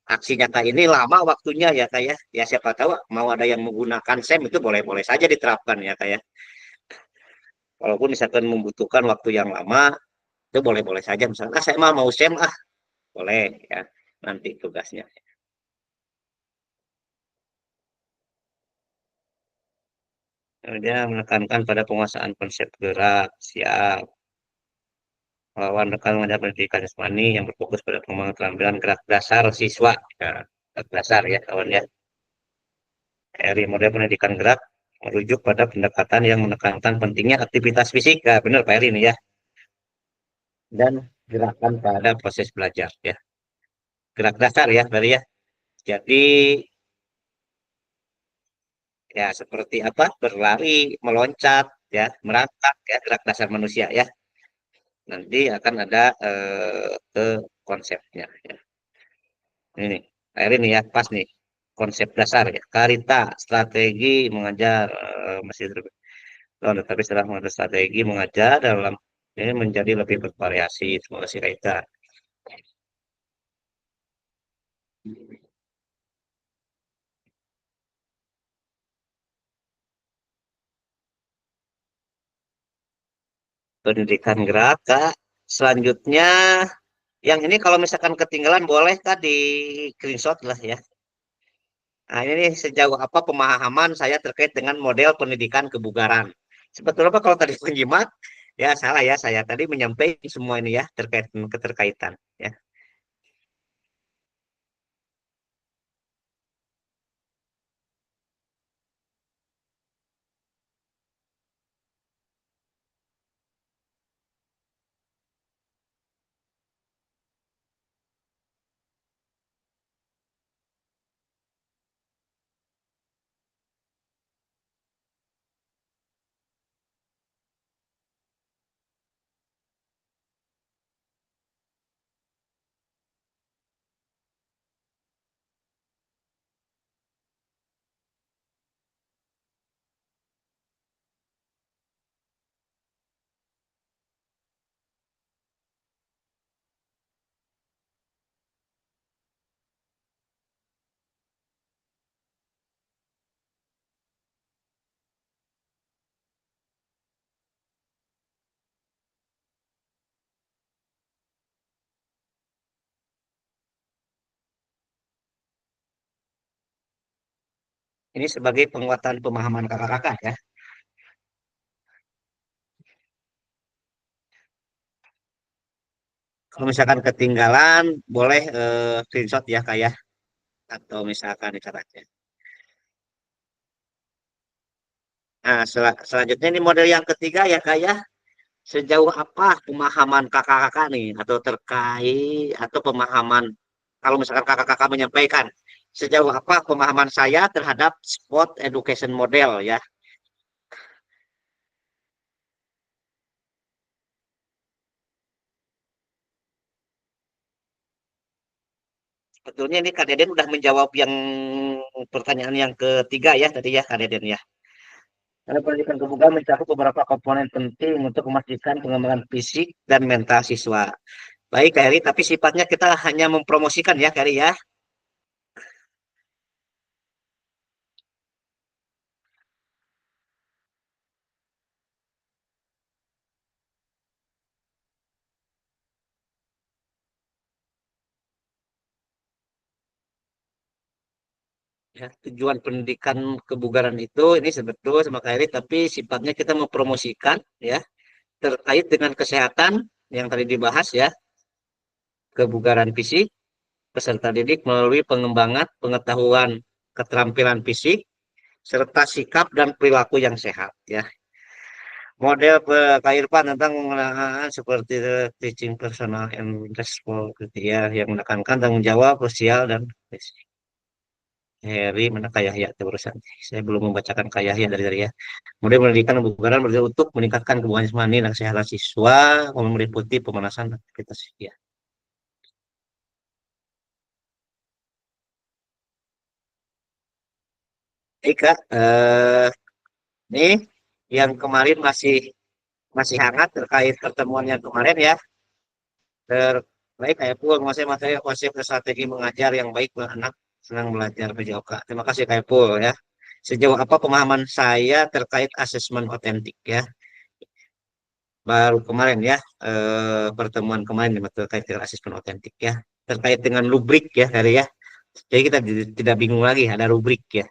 aksi nyata ini lama waktunya ya kayak ya siapa tahu mau ada yang menggunakan SEM itu boleh-boleh saja diterapkan ya kayak walaupun misalkan membutuhkan waktu yang lama itu boleh-boleh saja misalkan saya mah mau SEM boleh ya nanti tugasnya. Dia menekankan pada penguasaan konsep gerak siap lawan rekan mengajar pendidikan jasmani yang berfokus pada pengembangan keterampilan gerak dasar siswa ya, gerak dasar ya kawan ya. Dari model pendidikan gerak merujuk pada pendekatan yang menekankan pentingnya aktivitas fisik, ya, benar Pak Eri ini ya, dan gerakan pada proses belajar ya, gerak dasar ya, berarti ya. Jadi ya seperti apa berlari, meloncat, ya, merangkak ya gerak dasar manusia ya. Nanti akan ada ke konsepnya. Ya. Ini Pak Eri ini ya pas nih konsep dasar ya, karita strategi mengajar masih tapi setelah mengatur strategi mengajar dalam ini menjadi lebih bervariasi. Terima kasih Kaita. Pendidikan gerak, Kak. Selanjutnya, yang ini kalau misalkan ketinggalan boleh Kak di screenshot lah ya. Nah, ini sejauh apa pemahaman saya terkait dengan model pendidikan kebugaran. Sebetulnya Pak kalau tadi penyimak, ya salah ya saya tadi menyampaikan semua ini ya terkait keterkaitan ya. Ini sebagai penguatan pemahaman kakak-kakak ya. Kalau misalkan ketinggalan, boleh screenshot ya Kak ya. Atau misalkan dicatatnya. Nah, selanjutnya ini model yang ketiga ya Kak ya. sejauh apa pemahaman kakak-kakak nih atau terkait atau pemahaman kalau misalkan kakak-kakak menyampaikan sejauh apa pemahaman saya terhadap sport education model ya. Sebetulnya ini Kak Deden udah menjawab yang pertanyaan yang ketiga ya tadi ya Kak Deden ya. Karena pendidikan kebugaran mencakup beberapa komponen penting untuk memastikan pengembangan fisik dan mental siswa. Baik Kak Eri, tapi sifatnya kita hanya mempromosikan ya Kak Eri ya. Ya, tujuan pendidikan kebugaran itu ini sebetulnya sama Kak Eri, tapi sifatnya kita mempromosikan ya terkait dengan kesehatan yang tadi dibahas ya, kebugaran fisik, peserta didik melalui pengembangan pengetahuan keterampilan fisik serta sikap dan perilaku yang sehat ya. Model Kak Irfan tentang penggunaan seperti teaching personal and responsibility ya, yang menekankan tanggung jawab sosial dan fisik. Heri mana kayak ya terusan. Saya belum membacakan kayak ya dari ya. Kemudian pendidikan kebugaran bertujuan untuk meningkatkan kebugaran jasmani dan kesehatan siswa, meliputi pemanasan aktivitas ya. Baik Kak, ini yang kemarin masih masih hangat terkait pertemuan yang kemarin ya. Terbaik kayak pun masing-masing konsep strategi mengajar yang baik buat anak senang belajar PJOK. Terima kasih kayak pun ya. Sejauh apa pemahaman saya terkait asesmen otentik ya. Baru kemarin ya, pertemuan kemarin terkait dengan asesmen otentik ya. Terkait dengan rubrik ya dari ya. Jadi kita tidak bingung lagi ada rubrik ya.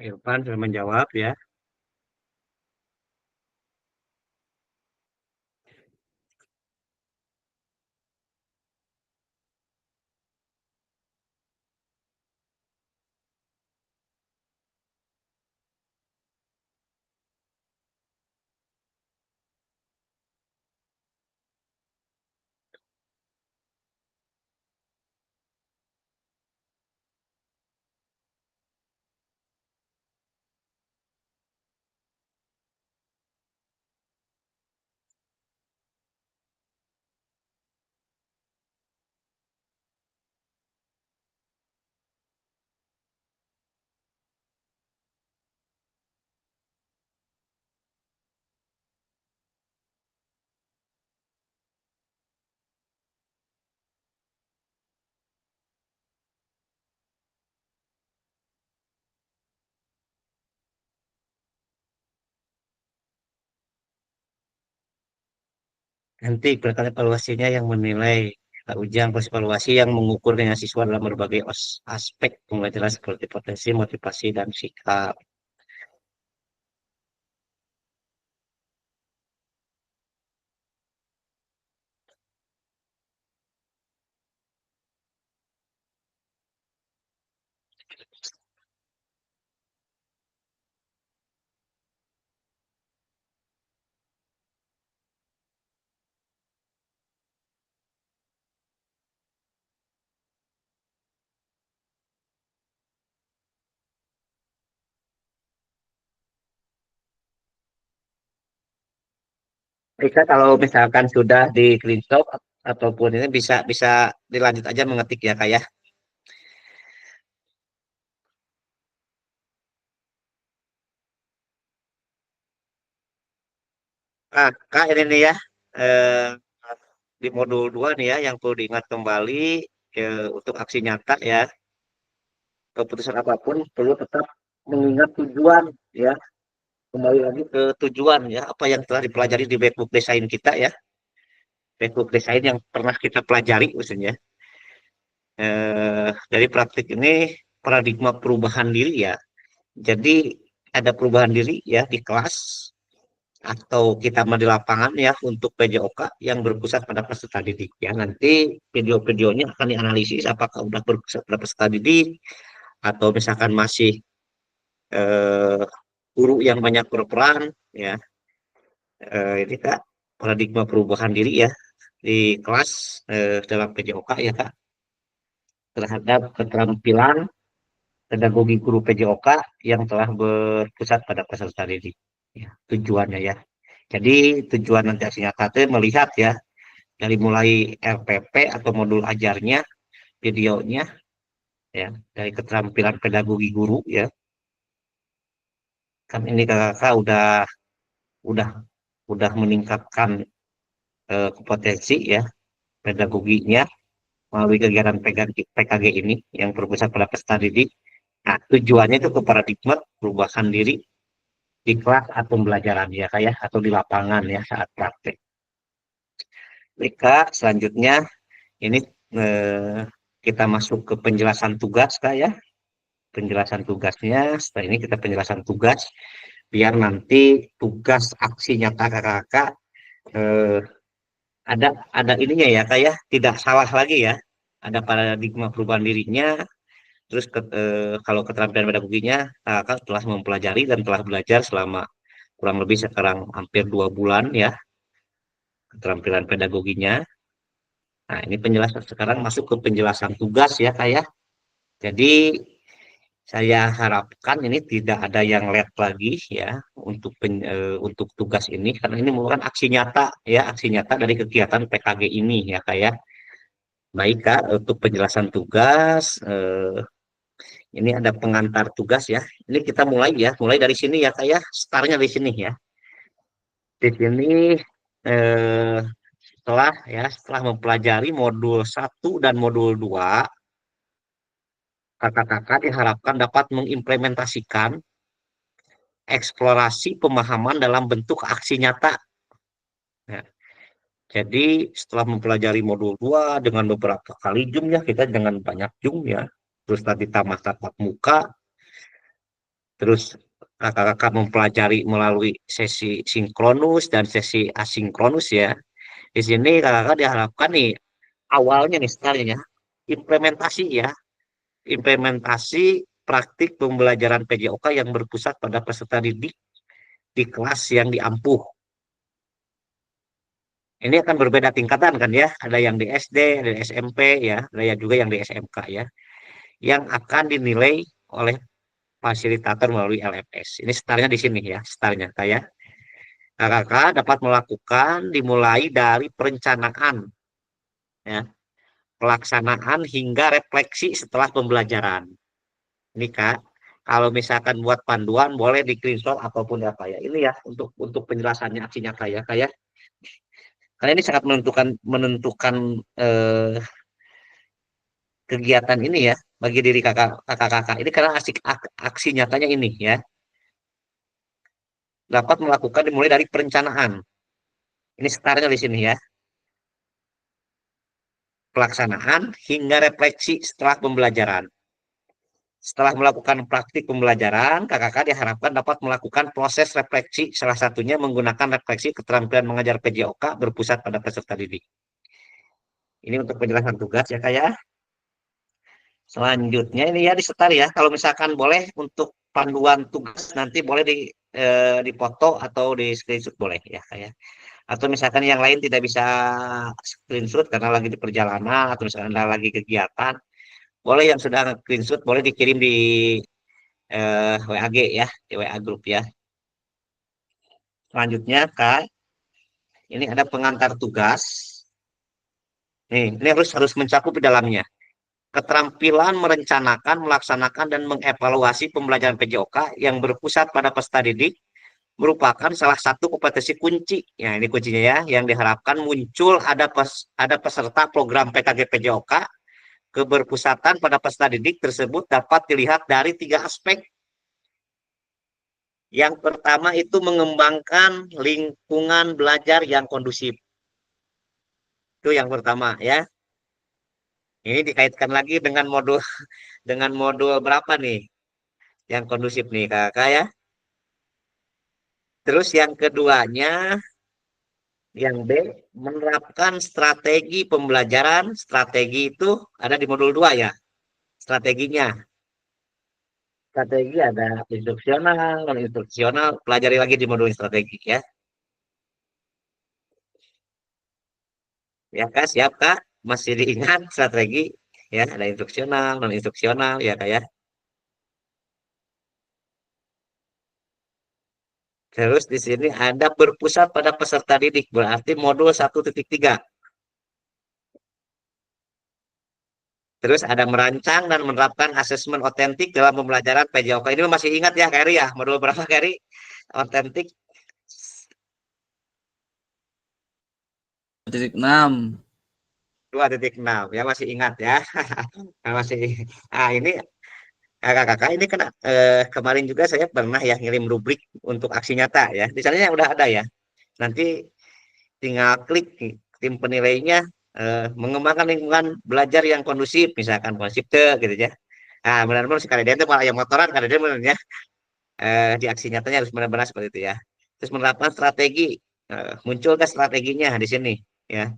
Irfan sudah menjawab ya. Nanti berkali evaluasinya yang menilai Kak Ujang proses evaluasi yang mengukur dengan siswa dalam berbagai aspek pembelajaran seperti potensi, motivasi, dan sikap. Jika kalau misalkan sudah di screenshot ataupun ini bisa bisa dilanjut aja mengetik ya Kak ya. Kak ini nih ya, eh, di modul 2 nih ya, yang perlu diingat kembali untuk aksi nyata ya, keputusan apapun perlu tetap mengingat tujuan ya, kembali lagi ke tujuan ya, apa yang telah dipelajari di backbook desain kita ya, backbook desain yang pernah kita pelajari maksudnya. Dari praktik ini paradigma perubahan diri ya, jadi ada perubahan diri ya di kelas atau kita mah di lapangan ya untuk PJOK yang berpusat pada peserta didik ya. Nanti video-videonya akan dianalisis apakah udah berpusat pada peserta didik atau misalkan masih eh, guru yang banyak berperan ya. Ini Kak paradigma perubahan diri ya di kelas dalam PJOK ya Kak, terhadap keterampilan pedagogi guru PJOK yang telah berpusat pada peserta didik. Ya, tujuannya ya. Jadi tujuan nanti aksi nyata itu melihat ya dari mulai RPP atau modul ajarnya, videonya, ya dari keterampilan pedagogi guru ya. Kan ini kakak udah udah meningkatkan kompetensi ya pedagoginya melalui kegiatan PKG ini yang berpusat pada peserta didik. Nah, tujuannya itu ke paradigma perubahan diri di kelas atau pembelajaran ya kayak atau di lapangan ya saat praktek. Mereka selanjutnya ini eh, kita masuk ke penjelasan tugas kak ya, penjelasan tugasnya. Setelah ini kita penjelasan tugas biar nanti tugas aksi nyata kakak eh, ada ininya ya kayak tidak salah lagi ya, ada paradigma perubahan dirinya. Terus kalau keterampilan pedagoginya kakak telah mempelajari dan telah belajar selama kurang lebih sekarang hampir 2 bulan ya keterampilan pedagoginya. Nah, ini penjelasan sekarang masuk ke penjelasan tugas ya, kayak. Jadi saya harapkan ini tidak ada yang late lagi ya untuk tugas ini karena ini merupakan aksi nyata ya, aksi nyata dari kegiatan PKG ini ya, kayak. Baik Kak, untuk penjelasan tugas ini ada pengantar tugas ya. Ini kita mulai ya, mulai dari sini ya, kayak startnya di sini ya. Di sini eh, setelah mempelajari modul 1 dan modul 2, kakak-kakak diharapkan dapat mengimplementasikan eksplorasi pemahaman dalam bentuk aksi nyata. Nah, jadi setelah mempelajari modul 2 dengan beberapa kali Zoom ya, kita dengan banyak Zoom ya, terus tadi tamat tatap muka, terus kakak-kakak mempelajari melalui sesi sinkronus dan sesi asinkronus ya. Di sini kakak-kakak diharapkan nih awalnya nih startnya implementasi ya, implementasi praktik pembelajaran PJOK yang berpusat pada peserta didik di kelas yang diampuh. Ini akan berbeda tingkatan kan ya, ada yang di SD, ada di SMP ya, ada juga yang di SMK ya, yang akan dinilai oleh fasilitator melalui LMS. Ini startnya di sini ya, startnya kayak kakak dapat melakukan dimulai dari perencanaan ya, pelaksanaan hingga refleksi setelah pembelajaran. Ini Kak, kalau misalkan buat panduan boleh di screenshot ataupun apa ya. Ini ya untuk penjelasannya aksinya kayak karena ini sangat menentukan menentukan eh, kegiatan ini ya bagi diri kakak-kakak. Ini karena aksi nyatanya ini ya dapat melakukan dimulai dari perencanaan. Ini startnya di sini ya. Pelaksanaan hingga refleksi setelah pembelajaran. Setelah melakukan praktik pembelajaran, kakak-kakak diharapkan dapat melakukan proses refleksi, salah satunya menggunakan refleksi keterampilan mengajar PJOK berpusat pada peserta didik. Ini untuk penjelasan tugas ya Kak ya. Selanjutnya ini ya disetar ya, kalau misalkan boleh untuk panduan tugas nanti boleh dipoto atau di screenshot boleh ya Kak ya. Atau misalkan yang lain tidak bisa screenshot karena lagi di perjalanan atau misalkan lagi kegiatan, boleh yang sudah screenshot boleh dikirim di WAG ya, di WA grup ya. Selanjutnya, Kak, ini ada pengantar tugas. Nih, ini harus mencakup di dalamnya. Keterampilan merencanakan, melaksanakan, dan mengevaluasi pembelajaran PJOK yang berpusat pada peserta didik merupakan salah satu kompetensi kunci. Ya, ini kuncinya ya, yang diharapkan muncul ada peserta program PKG PJOK keberpusatan pada peserta didik tersebut dapat dilihat dari 3 aspek. Yang pertama itu mengembangkan lingkungan belajar yang kondusif. Itu yang pertama ya. Ini dikaitkan lagi dengan modul berapa nih yang kondusif nih kakak ya. Terus yang keduanya, yang B, menerapkan strategi pembelajaran. Strategi itu ada di modul 2 ya. Strateginya. Strategi ada instruksional, non instruksional. Pelajari lagi di modul strategi ya. Ya kak, siap kak. Masih diingat strategi ya, ada instruksional, non instruksional ya kak ya. Terus di sini ada berpusat pada peserta didik, berarti modul 1.3. Terus ada merancang dan menerapkan asesmen otentik dalam pembelajaran PJOK. Ini masih ingat ya, Keri ya? Modul berapa, Keri? Otentik 6. 2.6 ya, masih ingat ya. Masih. Ah, ini kakak-kakak ini kan kemarin juga saya pernah ya ngirim rubrik untuk aksi nyata ya. Di sananya udah ada ya. Nanti tinggal klik tim penilainya, mengembangkan lingkungan belajar yang kondusif, misalkan konsep gitu ya. Ah, benar-benar sekali dia itu malah yang motoran karena dia benar di aksi nyatanya harus benar-benar seperti itu ya. Terus menerapkan strategi, muncul ke strateginya di sini ya.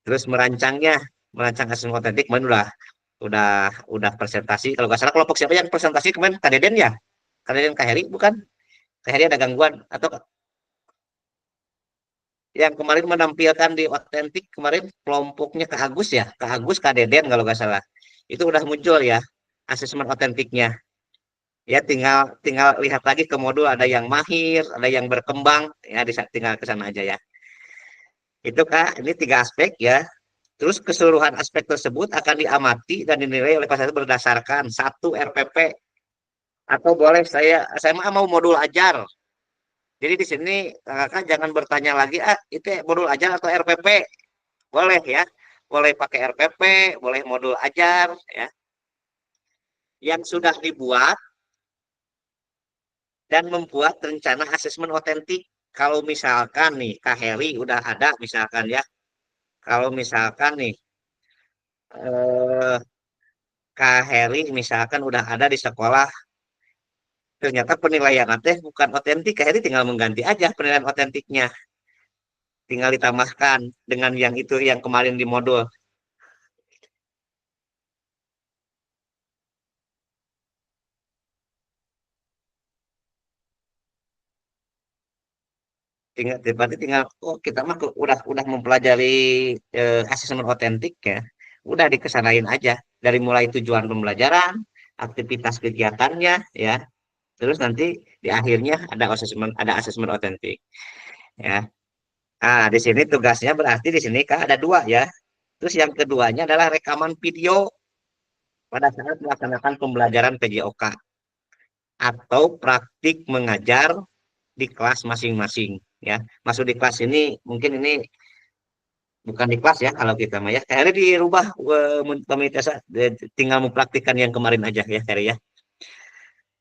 Terus merancang asesmen otentik, kemarin udah udah presentasi. Kalau nggak salah kelompok siapa yang presentasi kemarin? Kak Deden ya? Kak Deden, Kak Heri bukan? Kak Heri ada gangguan atau yang kemarin menampilkan di otentik kemarin kelompoknya Kak Agus ya? Kak Agus, Kak Deden kalau nggak salah. Itu udah muncul ya asesmen otentiknya. Ya tinggal tinggal lihat lagi ke modul, ada yang mahir, ada yang berkembang ya, tinggal ke sana aja ya. Itu Kak, ini 3 aspek ya. Terus keseluruhan aspek tersebut akan diamati dan dinilai oleh peserta berdasarkan 1 RPP, atau boleh saya mau modul ajar. Jadi di sini kakak jangan bertanya lagi, itu modul ajar atau RPP. Boleh ya. Boleh pakai RPP, boleh modul ajar ya. Yang sudah dibuat dan membuat rencana asesmen otentik. Kalau misalkan nih Kak Heri udah ada misalkan ya, kalau misalkan nih eh, Kak Heri misalkan udah ada di sekolah, ternyata penilaian teh bukan otentik, Kak Heri tinggal mengganti aja penilaian otentiknya, tinggal ditambahkan dengan yang itu yang kemarin di modul. Berarti tinggal oh kita mah udah mempelajari asesmen otentik ya, udah dikesanain aja dari mulai tujuan pembelajaran, aktivitas kegiatannya ya, terus nanti di akhirnya ada asesmen otentik ya. Nah di sini tugasnya berarti di sini Kak ada 2 ya. Terus yang keduanya adalah rekaman video pada saat melaksanakan pembelajaran PJOK atau praktik mengajar di kelas masing-masing ya. Masuk di kelas ini mungkin ini bukan di kelas ya kalau kita mah ya. Akhirnya dirubah komunitas, tinggal mempraktikkan yang kemarin aja ya Heri ya.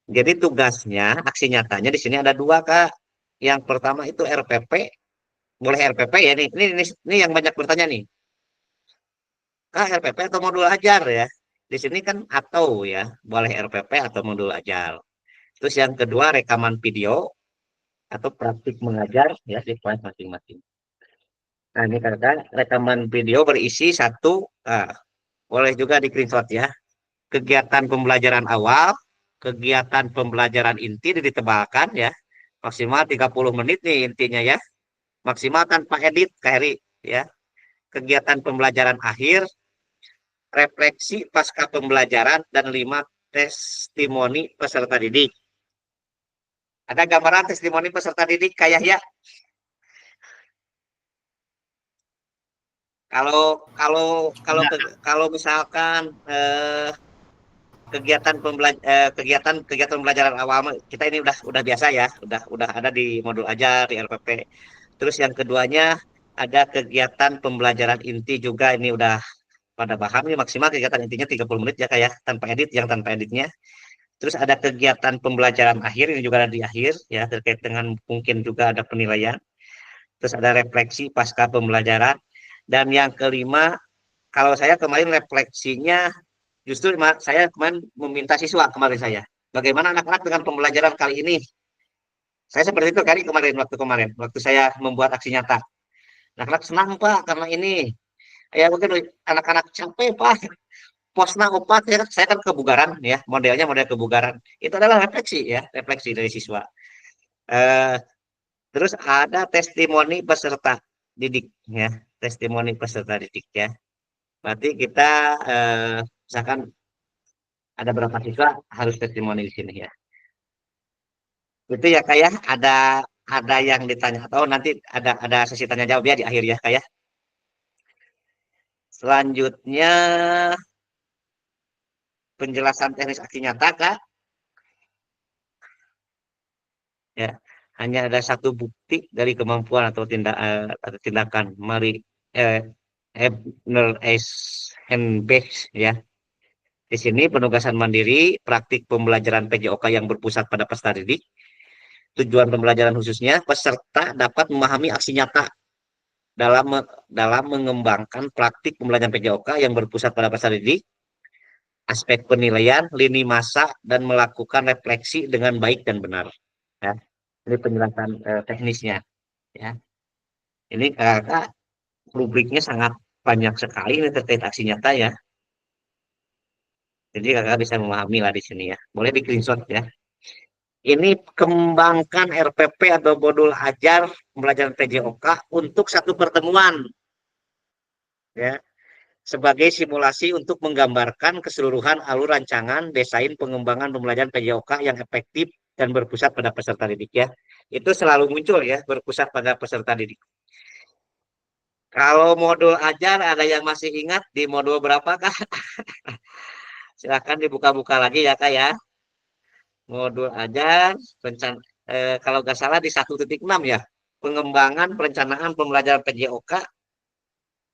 Jadi tugasnya aksi nyatanya di sini ada 2 Kak. Yang pertama itu RPP, boleh RPP ya nih. Ini yang banyak bertanya nih. Kak RPP atau modul ajar ya? Di sini kan atau ya, boleh RPP atau modul ajar. Terus yang kedua rekaman video atau praktik mengajar ya di kelas masing-masing. Nah ini kakak rekaman video berisi satu, boleh juga di screenshot ya. Kegiatan pembelajaran awal, kegiatan pembelajaran inti ditebalkan ya. Maksimal 30 menit nih intinya ya. Maksimal tanpa edit Kak Heri ya. Kegiatan pembelajaran akhir, refleksi pasca pembelajaran, dan 5 testimoni peserta didik. Ada gambaran testimoni peserta didik kayak ya? Kalau kalau kalau Ada. kalau misalkan kegiatan pembelajaran awal kita ini udah biasa ya, udah ada di modul ajar di RPP. Terus yang keduanya ada kegiatan pembelajaran inti juga, ini udah pada paham nih, maksimal kegiatan intinya 30 menit ya kayak tanpa edit, yang tanpa editnya. Terus ada kegiatan pembelajaran akhir, ini juga ada di akhir ya, terkait dengan mungkin juga ada penilaian. Terus ada refleksi pasca pembelajaran. Dan yang kelima, kalau saya kemarin refleksinya justru saya kemarin meminta siswa kemarin saya, bagaimana anak-anak dengan pembelajaran kali ini. Saya seperti itu waktu saya membuat aksi nyata. Anak-anak senang Pak karena ini. Ya mungkin anak-anak capek Pak. Posna opat ya, saya kan kebugaran ya, modelnya model kebugaran. Itu adalah refleksi ya, refleksi dari siswa. Eh, Terus ada testimoni peserta didik ya, testimoni peserta didik ya. Berarti kita misalkan ada berapa siswa harus testimoni di sini ya. Itu ya kayak ada yang ditanya atau nanti ada sesi tanya jawab ya di akhir ya kayak. Selanjutnya penjelasan teknis aksi nyata Kak. Ya, hanya ada satu bukti dari kemampuan atau tindakan Marie Ebner Eisenberg ya. Di sini penugasan mandiri, praktik pembelajaran PJOK yang berpusat pada peserta didik. Tujuan pembelajaran khususnya peserta dapat memahami aksi nyata dalam mengembangkan praktik pembelajaran PJOK yang berpusat pada peserta didik, aspek penilaian, lini masa, dan melakukan refleksi dengan baik dan benar. Ya. Ini penjelasan teknisnya. Ya. Ini kakak rubriknya sangat banyak sekali ini terkait aksi nyata ya. Jadi kakak bisa memahami lah di sini ya. Boleh di screenshot ya. Ini kembangkan RPP atau modul ajar pembelajaran PJOK untuk satu pertemuan. Ya. Sebagai simulasi untuk menggambarkan keseluruhan alur rancangan desain pengembangan pembelajaran PJOK yang efektif dan berpusat pada peserta didik ya. Itu selalu muncul ya, berpusat pada peserta didik. Kalau modul ajar ada yang masih ingat di modul berapa Kak? Silahkan dibuka-buka lagi ya Kak ya. Modul ajar kalau nggak salah di 1.6 ya. Pengembangan perencanaan pembelajaran PJOK.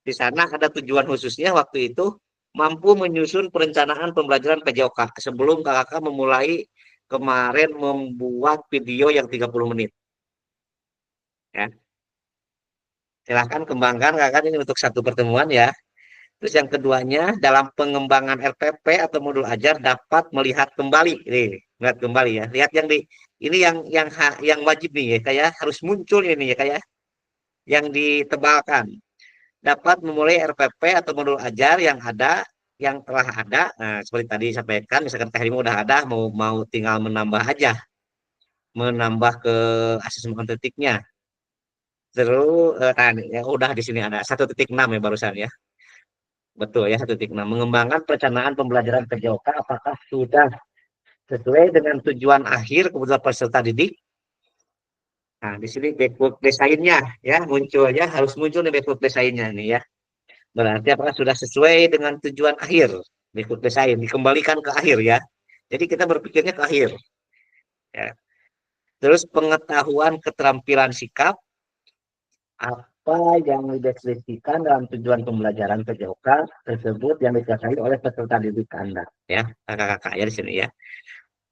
Di sana ada tujuan khususnya waktu itu mampu menyusun perencanaan pembelajaran PJOK sebelum kakak memulai kemarin membuat video yang 30 menit. Ya. Silahkan kembangkan kakak ini untuk satu pertemuan ya. Terus yang keduanya, dalam pengembangan RPP atau modul ajar dapat melihat kembali, melihat kembali ya. Lihat yang di ini yang wajib nih ya, kayak harus muncul ini ya kayak yang ditebalkan. Dapat memulai RPP atau modul ajar yang telah ada. Nah, seperti tadi sampaikan, misalkan teknik udah ada, mau tinggal menambah aja, menambah ke asesmen titiknya. Terus ya udah di sini ada 1.6 ya barusan ya. Betul ya 1.6. Mengembangkan perencanaan pembelajaran PJOK apakah sudah sesuai dengan tujuan akhir kebutuhan peserta didik. Nah, di sini backward desainnya ya muncul ya, harus muncul nih backward desainnya nih ya. Berarti apakah sudah sesuai dengan tujuan akhir backward desain dikembalikan ke akhir ya. Jadi kita berpikirnya ke akhir. Ya. Terus pengetahuan keterampilan sikap apa yang dideskripsikan dalam tujuan pembelajaran PJOK tersebut yang dikuasai oleh peserta didik Anda ya kakak-kakak ya di sini ya.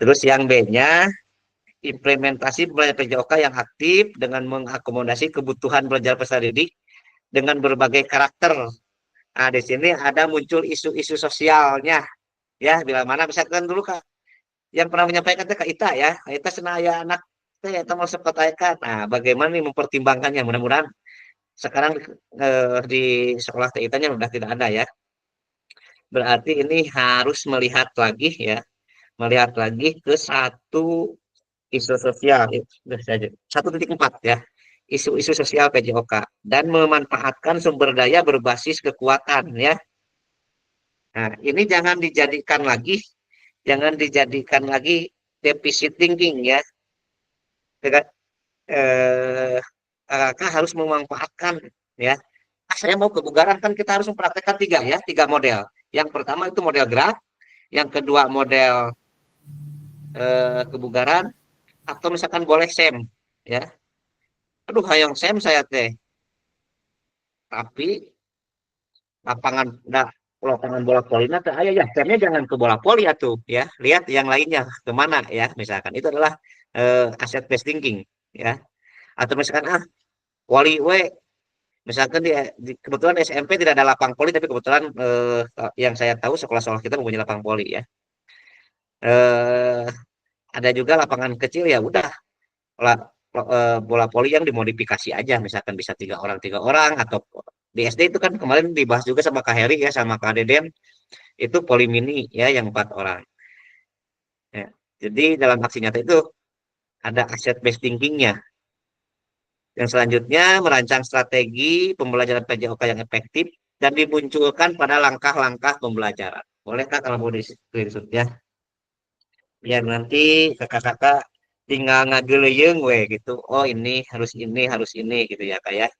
Terus yang B-nya implementasi pembelajaran PJOK yang aktif dengan mengakomodasi kebutuhan belajar peserta didik dengan berbagai karakter. Nah, di sini ada muncul isu-isu sosialnya ya, bila mana misalkan dulu Kak yang pernah menyampaikan Kak Ita ya, Kak Ita senaya anak saya mau sekolah. Nah, bagaimana nih mempertimbangkannya, mudah-mudahan sekarang di sekolah TIT-nya sudah tidak ada ya. Berarti ini harus melihat lagi ya, melihat lagi ke satu isu sosial, 1.4 ya, isu-isu sosial PJOK dan memanfaatkan sumber daya berbasis kekuatan ya. Nah, ini jangan dijadikan lagi deficit thinking ya. Eh, kakak harus memanfaatkan ya. Saya mau kebugaran kan kita harus mempraktekkan tiga model. Yang pertama itu model gerak, yang kedua model kebugaran, atau misalkan boleh SEM ya. Aduh, hayang SEM saya teh, tapi lapangan lapangan bola voli nanti ayo ya SEM-nya jangan ke bola voli atuh ya, lihat yang lainnya kemana ya, misalkan itu adalah aset based thinking ya. Atau misalkan voli we, misalkan kebetulan SMP tidak ada lapang voli, tapi kebetulan yang saya tahu sekolah-sekolah kita mempunyai lapang voli ya. eh, ada juga lapangan kecil, ya udah bola, bola voli yang dimodifikasi aja, misalkan bisa 3 orang, atau di SD itu kan kemarin dibahas juga sama Kak Heri ya, sama Kak Deden, itu poli mini ya yang 4 orang ya. Jadi dalam aksi nyata itu ada aset based thinkingnya. Yang selanjutnya merancang strategi pembelajaran PJOK yang efektif dan dimunculkan pada langkah-langkah pembelajaran. Bolehkah kalau mau di screenshot ya? Biar nanti kakak-kakak tinggal ngageleyeng we gitu. Oh ini harus ini gitu ya kayak.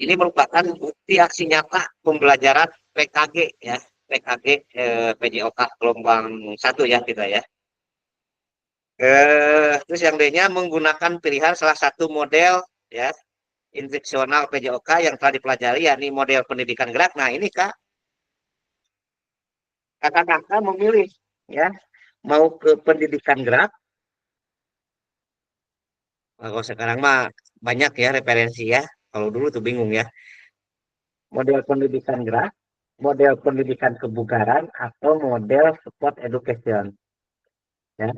Ini merupakan bukti aksi nyata pembelajaran PKG ya. PKG PJOK gelombang 1 ya kita ya. Terus yang D-nya menggunakan pilihan salah satu model ya instruksional PJOK yang telah dipelajari, yakni model pendidikan gerak. Nah ini Kak, kakak-kakak memilih ya mau ke pendidikan gerak. Kalau sekarang mah banyak ya referensi ya. Kalau dulu tuh bingung ya. Model pendidikan gerak, model pendidikan kebugaran, atau model support education. Ya,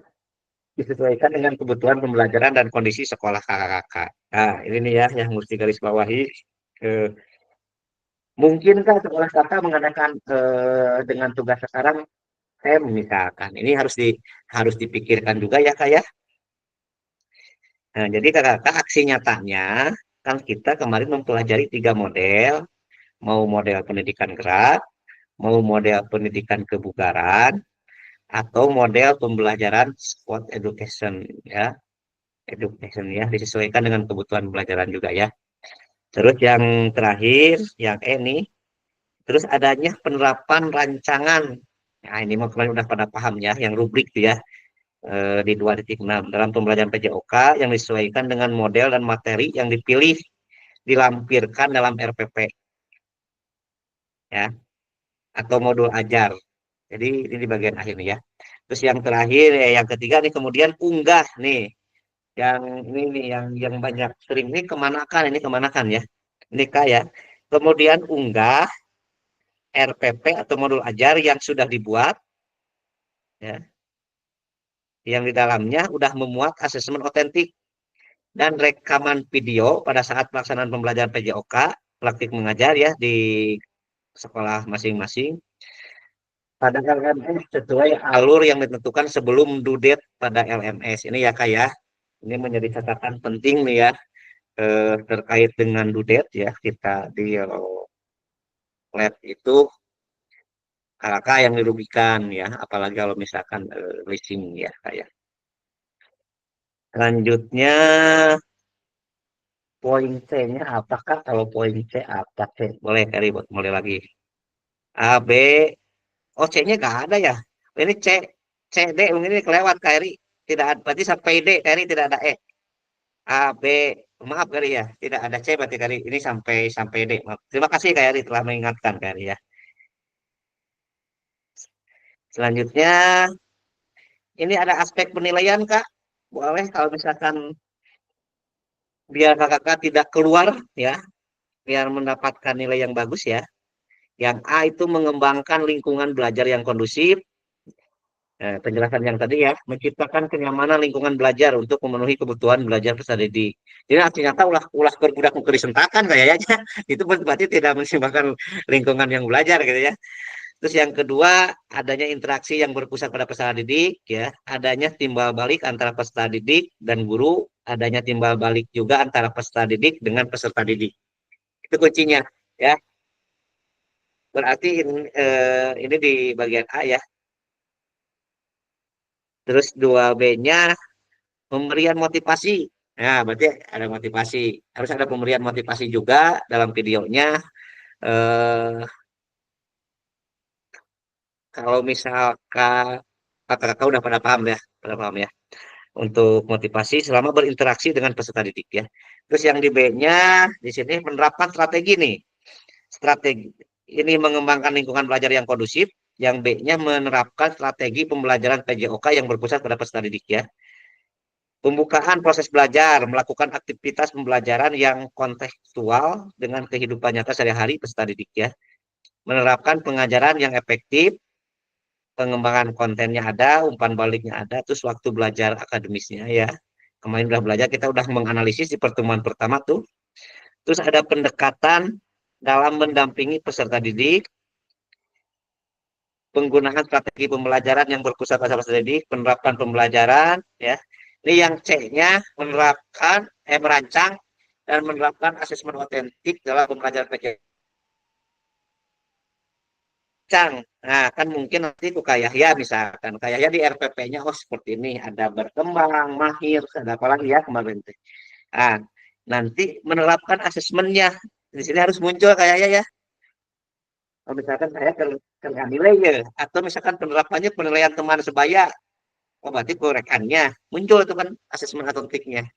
disesuaikan dengan kebutuhan pembelajaran dan kondisi sekolah kakak-kakak. Nah, ini nih ya yang mesti garis bawahi. Eh, Mungkinkah sekolah kakak mengadakan dengan tugas sekarang STEM misalkan? Ini harus dipikirkan juga ya kak ya. Nah, jadi kakak-kakak aksi nyatanya kan kita kemarin mempelajari 3 model, mau model pendidikan gerak, mau model pendidikan kebugaran, atau model pembelajaran sport education ya, education ya, disesuaikan dengan kebutuhan pembelajaran juga ya. Terus yang terakhir, yang ini, terus adanya penerapan rancangan. Nah, ini mah kemarin udah pada paham ya, yang rubrik tuh ya, di 2.6 dalam pembelajaran PJOK yang disesuaikan dengan model dan materi yang dipilih dilampirkan dalam RPP ya, atau modul ajar. Jadi ini di bagian akhir nih ya. Terus yang terakhir ya, yang ketiga nih, kemudian unggah nih. Yang ini nih yang banyak sering ini kemanakan ya. Ini kayak kemudian unggah RPP atau modul ajar yang sudah dibuat ya, yang di dalamnya udah memuat asesmen otentik dan rekaman video pada saat pelaksanaan pembelajaran PJOK, praktik mengajar ya di sekolah masing-masing pada LMS sesuai alur yang ditentukan sebelum due date pada LMS. Ini ya kak ya, ini menjadi catatan penting nih ya, terkait dengan due date ya, kita di lab itu kakak yang dirugikan ya, apalagi kalau misalkan leasing ya kayak. Selanjutnya poin C-nya apakah, kalau poin C apa C? Boleh kali buat mulai lagi. A, B, oh C-nya nggak ada ya. Ini C, C, D ini kelewat Kari. Tidak ada, berarti sampai D Kari tidak ada E. A, B, maaf Kari ya, tidak ada C berarti Kari. Ini sampai sampai D. Maaf. Terima kasih Kari telah mengingatkan Kari ya. Selanjutnya ini ada aspek penilaian Kak. Boleh kalau misalkan biar kakak tidak keluar ya, biar mendapatkan nilai yang bagus ya. Yang A itu mengembangkan lingkungan belajar yang kondusif. Penjelasan yang tadi ya, menciptakan kenyamanan lingkungan belajar untuk memenuhi kebutuhan belajar peserta didik. Jadi artinya ulah berbudak disentakan kayaknya. Itu berarti tidak menciptakan lingkungan yang belajar gitu ya. Terus yang kedua, adanya interaksi yang berpusat pada peserta didik ya, adanya timbal balik antara peserta didik dan guru, adanya timbal balik juga antara peserta didik dengan peserta didik. Itu kuncinya ya. Berarti ini di bagian A ya. Terus 2B-nya pemberian motivasi. Nah, berarti ada motivasi. Harus ada pemberian motivasi juga dalam videonya. Eh, kalau misalkan kakak-kakak udah pada paham ya, untuk motivasi selama berinteraksi dengan peserta didik ya. Terus yang di B-nya di sini menerapkan strategi nih. Strategi ini mengembangkan lingkungan belajar yang kondusif. Yang B-nya menerapkan strategi pembelajaran PJOK yang berpusat pada peserta didik ya. Pembukaan proses belajar, melakukan aktivitas pembelajaran yang kontekstual dengan kehidupan nyata sehari-hari peserta didik ya. Menerapkan pengajaran yang efektif, pengembangan kontennya ada, umpan baliknya ada, terus waktu belajar akademisnya ya. Kemarin udah belajar, kita udah menganalisis di pertemuan pertama tuh. Terus ada pendekatan dalam mendampingi peserta didik, penggunaan strategi pembelajaran yang berpusat pada peserta didik, penerapan pembelajaran ya. Ini yang C-nya merancang dan menerapkan asesmen otentik dalam pembelajaran PJJ. Nah, kan mungkin nanti tuh kayak ya misalkan kayak ya di RPP-nya oh seperti ini ada berkembang, mahir, ada apa lagi ya kemarin teh. Nah, nanti menerapkan asesmennya di sini harus muncul kayaknya ya. Kalau misalkan saya kena nilai ya, atau misalkan penerapannya penilaian teman sebaya, oh berarti korekannya muncul itu kan asesmen otentiknya.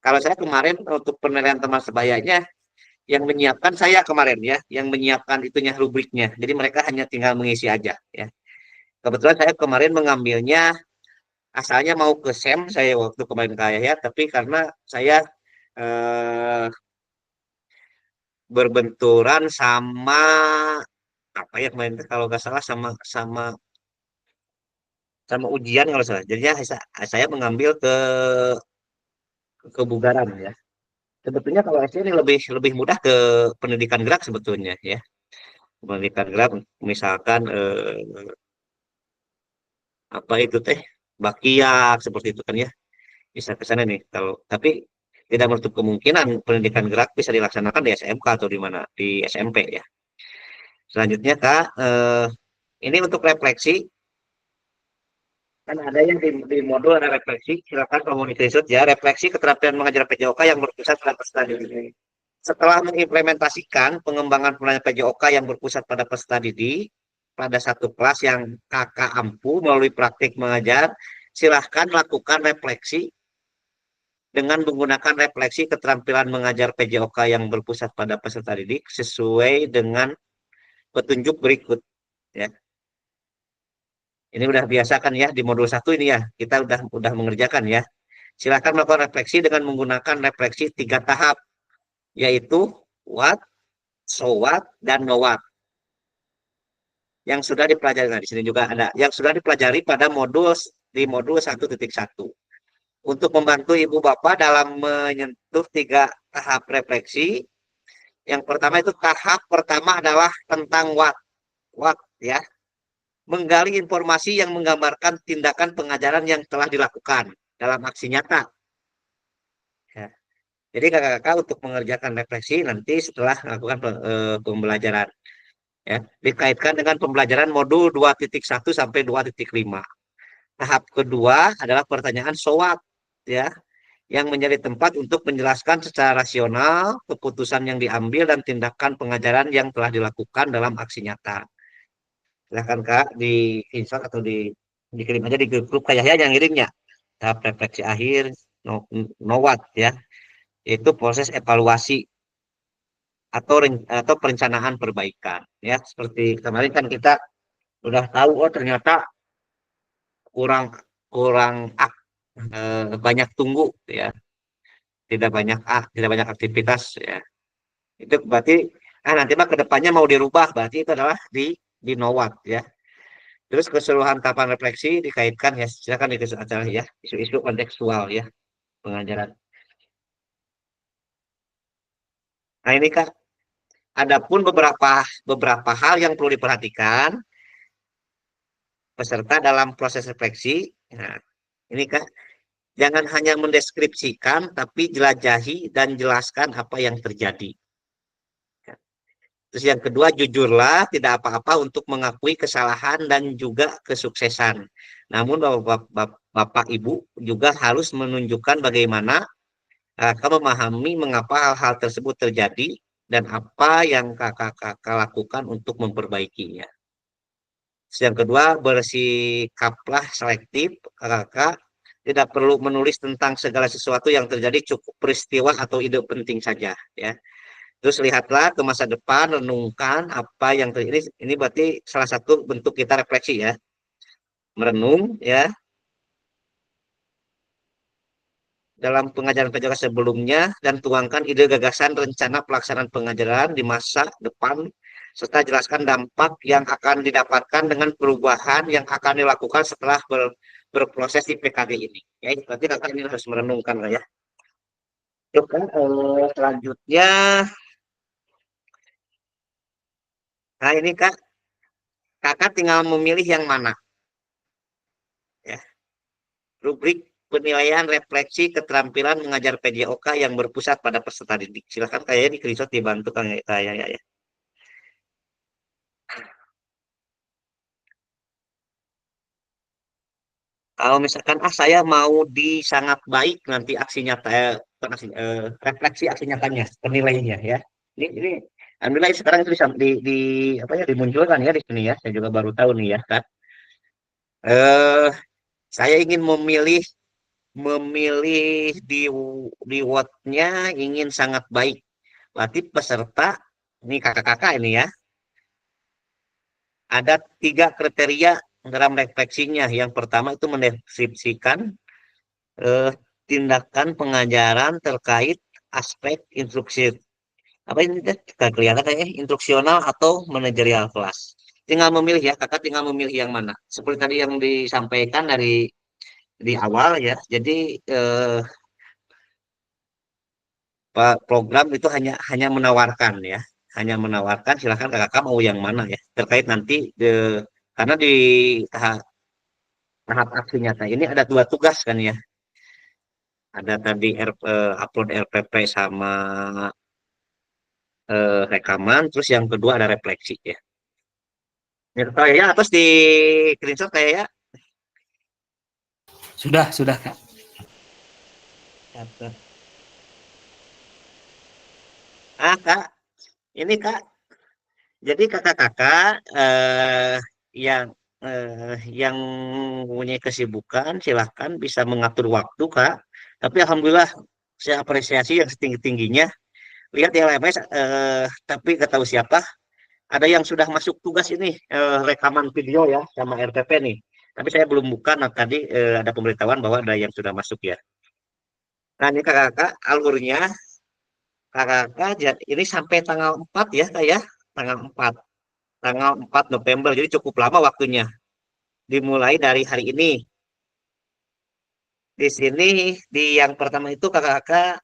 Kalau saya kemarin untuk penilaian teman sebayanya yang menyiapkan saya kemarin ya, yang menyiapkan itunya rubriknya. Jadi mereka hanya tinggal mengisi aja ya. Kebetulan saya kemarin mengambilnya asalnya mau ke SEM saya waktu kemarin kaya ya, tapi karena saya eh, berbenturan sama apa ya kemarin kalau nggak salah sama sama sama ujian kalau salah. Jadinya saya mengambil ke kebugaran ya. Sebetulnya kalau SD ini lebih lebih mudah ke pendidikan gerak sebetulnya ya. Pendidikan gerak misalkan apa itu teh bakiak seperti itu kan ya. Bisa ke sana nih kalau tapi tidak menutup kemungkinan pendidikan gerak bisa dilaksanakan di SMK atau di mana di SMP ya. Selanjutnya Kak, ini untuk refleksi kan ada yang di modul ada refleksi, silakan kamu screenshot ya, refleksi keterampilan mengajar PJOK yang berpusat pada peserta didik. Setelah mengimplementasikan pengembangan pembelajaran PJOK yang berpusat pada peserta didik pada satu kelas yang kakak ampu melalui praktik mengajar, silahkan lakukan refleksi dengan menggunakan refleksi keterampilan mengajar PJOK yang berpusat pada peserta didik sesuai dengan petunjuk berikut ya. Ini udah biasa kan ya di modul 1 ini ya, kita udah mengerjakan ya. Silakan melakukan refleksi dengan menggunakan refleksi 3 tahap, yaitu what, so what, dan no what. Yang sudah dipelajari, nah di sini juga ada, yang sudah dipelajari pada modul 1.1. Untuk membantu Ibu Bapak dalam menyentuh 3 tahap refleksi, yang pertama itu tahap pertama adalah tentang what ya. Menggali informasi yang menggambarkan tindakan pengajaran yang telah dilakukan dalam aksi nyata. Ya. Jadi kakak-kakak untuk mengerjakan refleksi nanti setelah melakukan pembelajaran. Ya, dikaitkan dengan pembelajaran modul 2.1 sampai 2.5. Tahap kedua adalah pertanyaan SWOT ya, yang menjadi tempat untuk menjelaskan secara rasional keputusan yang diambil dan tindakan pengajaran yang telah dilakukan dalam aksi nyata. Silahkan Kak di screenshot atau dikirim aja di grup kayak ya yang ngirimnya. Tahap refleksi akhir no what ya, itu proses evaluasi atau perencanaan perbaikan ya. Seperti kemarin kan kita udah tahu oh ternyata kurang kurang banyak tunggu ya, tidak banyak aktivitas ya. Itu berarti nanti mah kedepannya mau dirubah berarti itu adalah di no what ya. Terus keseluruhan tahapan refleksi dikaitkan ya, silakan itu acara ya, isu-isu kontekstual ya, pengajaran. Nah ini Kak, adapun beberapa hal yang perlu diperhatikan peserta dalam proses refleksi. Nah, ini Kak, jangan hanya mendeskripsikan, tapi jelajahi dan jelaskan apa yang terjadi. Terus yang kedua, jujurlah, tidak apa-apa untuk mengakui kesalahan dan juga kesuksesan. Namun Bapak Ibu juga harus menunjukkan bagaimana Kakak memahami mengapa hal-hal tersebut terjadi dan apa yang kakak lakukan untuk memperbaikinya. Terus yang kedua, bersikaplah selektif, kakak. Tidak perlu menulis tentang segala sesuatu yang terjadi, cukup peristiwa atau ide penting saja, ya. Terus lihatlah ke masa depan, renungkan apa yang terjadi. Ini berarti salah satu bentuk kita refleksi, ya, merenung, ya, dalam pengajaran-pengajaran sebelumnya, dan tuangkan ide, gagasan, rencana pelaksanaan pengajaran di masa depan, serta jelaskan dampak yang akan didapatkan dengan perubahan yang akan dilakukan setelah berproses di PKG ini. Ya, berarti kakak ini harus merenungkan lah, ya. Oke, selanjutnya, nah ini kak, kakak tinggal memilih yang mana, ya. Rubrik penilaian refleksi keterampilan mengajar PJOK yang berpusat pada peserta didik. Silakan kayaknya di screenshot dibantu kayak ya. Kalau misalkan saya mau di sangat baik nanti aksi nyata, bukan refleksi aksi nyatanya, penilaiannya, ya. Ini alhamdulillah sekarang itu di apa ya, dimunculkan ya di sini, ya. Saya juga baru tahu nih, ya kan. Eh saya ingin memilih memilih di wordnya ingin sangat baik. Berarti peserta ini kakak-kakak ini, ya, ada 3 kriteria dalam refleksinya. Yang pertama itu mendeskripsikan eh, tindakan pengajaran terkait aspek instruksi, apa ini teh, nggak kelihatan kayaknya, instruksional atau manajerial kelas. Tinggal memilih, ya, kakak tinggal memilih yang mana. Seperti tadi yang disampaikan di awal, ya. Jadi eh, program itu hanya menawarkan, ya, hanya menawarkan. Silakan kakak mau yang mana, ya, terkait nanti karena di tahap aksi nyata ini ada 2 tugas kan, ya. Ada tadi upload RPP sama rekaman, terus yang kedua ada refleksi, ya. Ya, kayak ya, atas di screenshot kayak ya. Sudah Kak. Catat. Kak, ini Kak. Jadi kakak-kakak yang yang punya kesibukan silahkan bisa mengatur waktu, Kak. Tapi alhamdulillah saya apresiasi yang setinggi-tingginya. Lihat ya LMS, tapi nggak tahu siapa. Ada yang sudah masuk tugas ini, rekaman video, ya, sama RPP nih. Tapi saya belum buka. Nah, tadi ada pemberitahuan bahwa ada yang sudah masuk, ya. Nah, ini kakak-kakak alurnya, kakak-kakak ini sampai tanggal 4, ya, Kak, ya. Tanggal 4 November. Jadi cukup lama waktunya. Dimulai dari hari ini. Di sini, di yang pertama itu kakak-kakak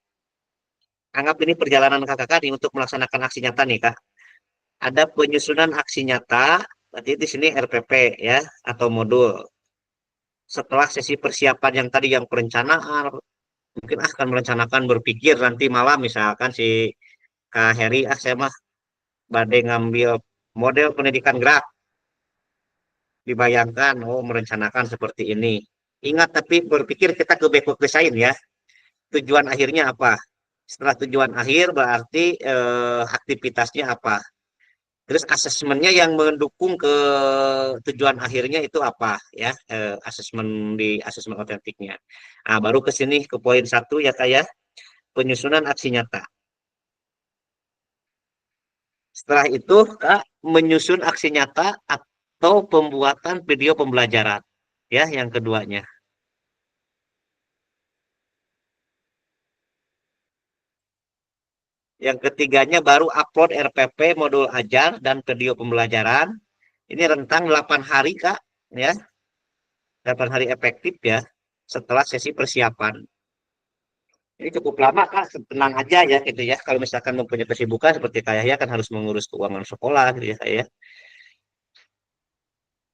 anggap ini perjalanan kakak-kakak nih untuk melaksanakan aksi nyata nih, Kak. Ada penyusunan aksi nyata, berarti di sini RPP, ya, atau modul. Setelah sesi persiapan yang tadi, yang perencanaan, mungkin akan merencanakan, berpikir nanti malam misalkan si Kak Heri, saya mah badai ngambil model pendidikan gerak, dibayangkan, oh, merencanakan seperti ini. Ingat, tapi berpikir kita ke back design, ya. Tujuan akhirnya apa? Setelah tujuan akhir berarti aktivitasnya apa? Terus asesmennya yang mendukung ke tujuan akhirnya itu apa, ya? Asesmen di asesmen otentiknya. Nah, baru ke sini ke poin 1, ya, Kak, ya. Penyusunan aksi nyata. Setelah itu, Kak, menyusun aksi nyata atau pembuatan video pembelajaran, ya, yang keduanya. Yang ketiganya baru upload RPP, modul ajar, dan video pembelajaran. Ini rentang 8 hari, Kak, ya. 8 hari efektif, ya, setelah sesi persiapan. Ini cukup lama, Kak. Tenang aja, ya, gitu, ya. Kalau misalkan mempunyai kesibukan seperti kayak ya, kan harus mengurus keuangan sekolah, gitu, ya, saya.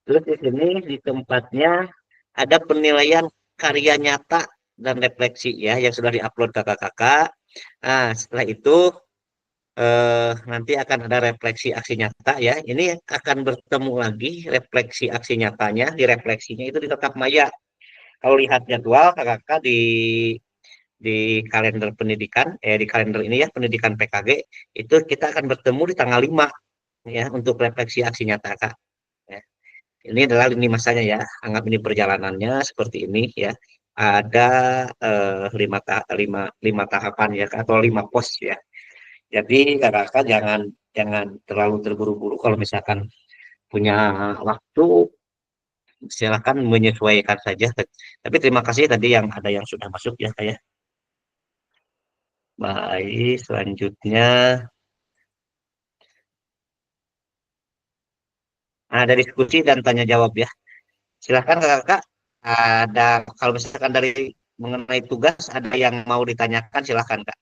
Terus di sini di tempatnya ada penilaian karya nyata dan refleksi, ya, yang sudah diupload kakak-kakak. Nah, setelah itu nanti akan ada refleksi aksi nyata, ya. Ini akan bertemu lagi refleksi aksi nyatanya. Di refleksinya itu di tetap maya. Kalau lihat jadwal kakak-kakak di kalender pendidikan, di kalender ini, ya, pendidikan PKG, itu kita akan bertemu di tanggal 5, ya, untuk refleksi aksi nyata, Kak. Ya. Ini adalah lini masanya ya. Anggap ini perjalanannya seperti ini ya. Ada lima tahapan ya atau 5 pos ya. Jadi kakak jangan jangan terlalu terburu-buru kalau misalkan punya waktu silakan menyesuaikan saja. Tapi terima kasih tadi yang ada yang sudah masuk ya saya. Baik, selanjutnya ada diskusi dan tanya jawab ya. Silahkan kakak, ada kalau misalkan dari mengenai tugas ada yang mau ditanyakan silahkan kak.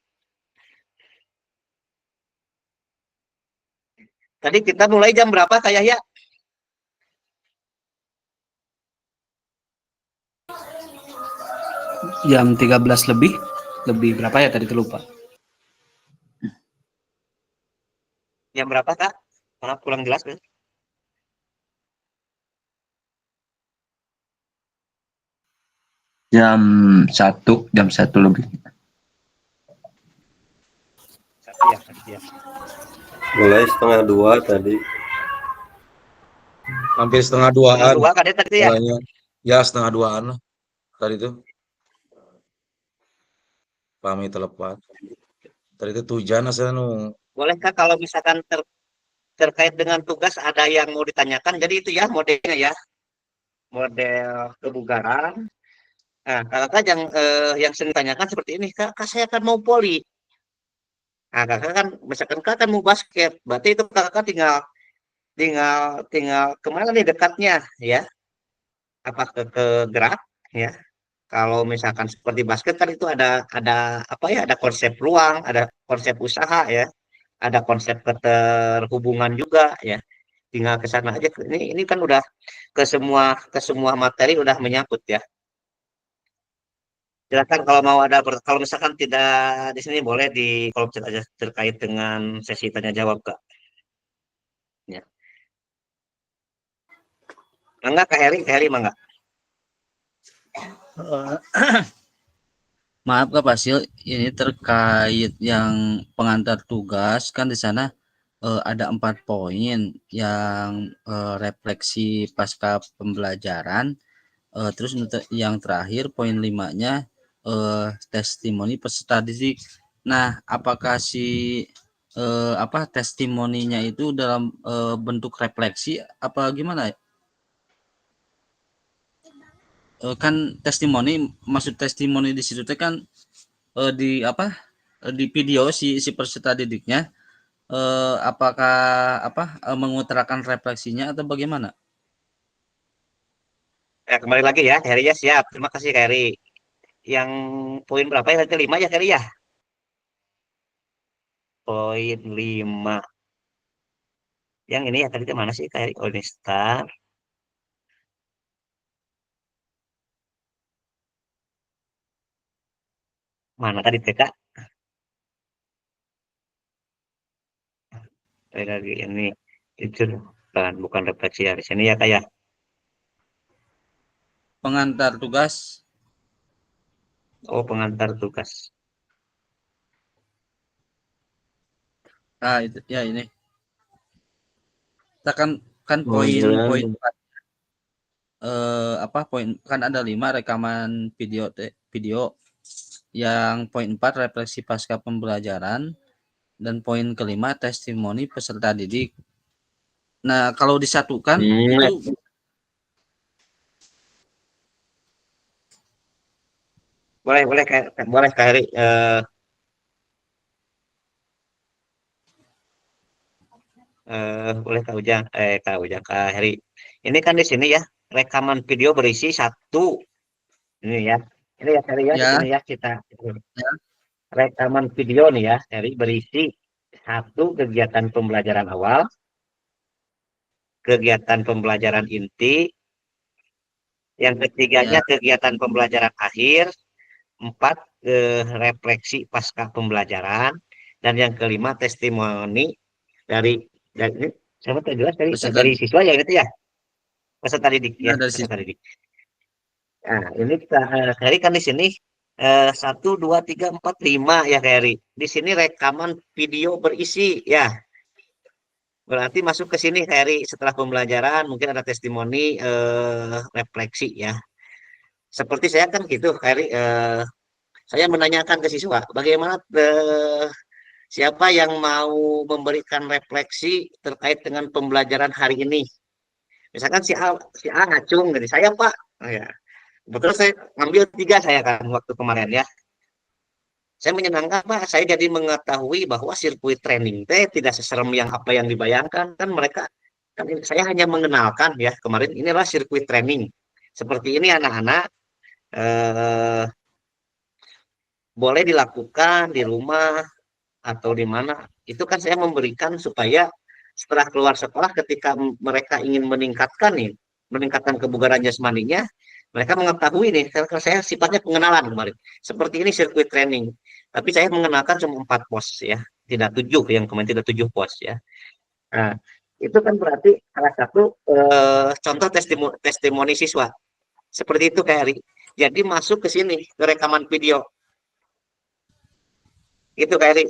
Tadi kita mulai jam berapa kayak ya? Jam 13 lebih berapa ya tadi lupa. Jam berapa kak? Maaf kurang jelas. Jam 1 lebih. Ya. Mulai 1:30 tadi. Hampir setengah duaan. Dua kadek tadi ya? Mulainya. Ya, setengah duaan lah. Tadi itu. Kami telepon. Tadi itu hujan saya nu. Bolehkah kalau misalkan terkait dengan tugas ada yang mau ditanyakan? Jadi itu ya modelnya ya. Model kebugaran. Nah, kakak yang sering tanyakan seperti ini, kak saya kan mau poli. Nah, kakak kan misalkan kakak kan mau basket, berarti itu kakak tinggal tinggal tinggal kemana nih dekatnya ya? Apa ke gerak ya? Kalau misalkan seperti basket kan itu ada apa ya? Ada konsep ruang, ada konsep usaha ya, ada konsep keterhubungan juga ya. Tinggal ke sana aja. Ini kan udah ke semua materi udah menyangkut ya. Silakan kalau mau ada kalau misalkan tidak di sini boleh di kolom chat aja terkait dengan sesi tanya jawab kak. Ya. Enggak Kak Heri mangga. Maaf Kak Pasil, ini terkait yang pengantar tugas kan di sana ada 4 poin yang refleksi pasca pembelajaran. Terus yang terakhir poin 5-nya testimoni peserta didik. Nah, apakah testimoninya itu dalam bentuk refleksi apa gimana? Kan testimoni, maksud testimoni di situ kan di video si peserta didiknya apakah mengutarakan refleksinya atau bagaimana? Ya, kembali lagi ya, Heri ya siap. Terima kasih Kak Heri. Yang poin berapa ya? Tadi 5 ya Heri ya? Poin 5. Yang ini ya tadi ke mana sih Kak Heri? Oh, ini start. Mana tadi TK? Lagi ini itu bukan refleksi ya di sini ya Kak ya. Pengantar tugas. Oh, pengantar tugas. Nah, itu ya ini. Kita kan poin poin kan ada 5 rekaman video. Yang poin 4 refleksi pasca pembelajaran dan poin kelima testimoni peserta didik. Nah, kalau disatukan itu boleh Kak Heri. Boleh Kak Heri. Ini kan di sini ya rekaman video berisi 1 ini ya. Ini ya Heri ya, di sini ya kita. Ya. Rekaman video nih ya, Heri berisi 1 kegiatan pembelajaran awal, kegiatan pembelajaran inti, yang ketiganya kegiatan pembelajaran akhir, 4 refleksi pasca pembelajaran, dan yang kelima testimoni dari ini siapa tuh jelas dari siswa ya itu ya peserta didik ya peserta didik. Nah ini kita Heri kan di sini 1, 2, 3, 4, 5 ya Heri. Di sini rekaman video berisi ya Berarti masuk ke sini Kak Eri, setelah pembelajaran mungkin ada testimoni refleksi ya. Seperti saya kan gitu Kak Eri, saya menanyakan ke siswa bagaimana siapa yang mau memberikan refleksi terkait dengan pembelajaran hari ini. Misalkan si A ngacung dari saya Pak. Oh, ya. Betul saya ngambil 3 saya kan waktu kemarin ya. Saya menyenangkan Pak, saya jadi mengetahui bahwa sirkuit training teh tidak seserem yang apa yang dibayangkan kan mereka kan saya hanya mengenalkan ya kemarin inilah sirkuit training. Seperti ini anak-anak eh, boleh dilakukan di rumah atau di mana. Itu kan saya memberikan supaya setelah keluar sekolah ketika mereka ingin meningkatkan kebugaran jasmaninya, mereka mengetahui nih, karena saya sifatnya pengenalan kemarin. Seperti ini sirkuit training. Tapi saya mengenalkan cuma 4 pos ya, tidak 7 yang kemarin tidak 7 pos ya. Nah, itu kan berarti salah satu contoh testimoni siswa. Seperti itu kayak Ri. Jadi masuk ke sini ke rekaman video. Itu kayak Ri.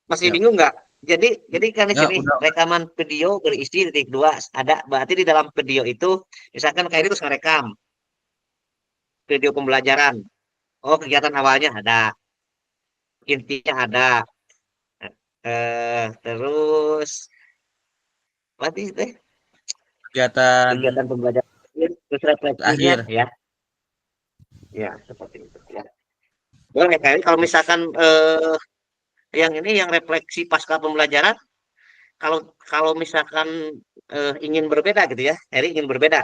Masih Ya, bingung nggak? Jadi kan di ya sini udah. rekaman video berisi titik 2 ada berarti di dalam video itu misalkan kayak itu ngerekam video pembelajaran. Oh, kegiatan awalnya ada, intinya ada. Terus berarti teh Kegiatan kegiatan pembelajaran terus refleksinya akhir. ya. Ya, seperti itu ya. Boleh kali kalau misalkan yang ini yang refleksi pasca pembelajaran kalau kalau misalkan ingin berbeda gitu ya, Eri ingin berbeda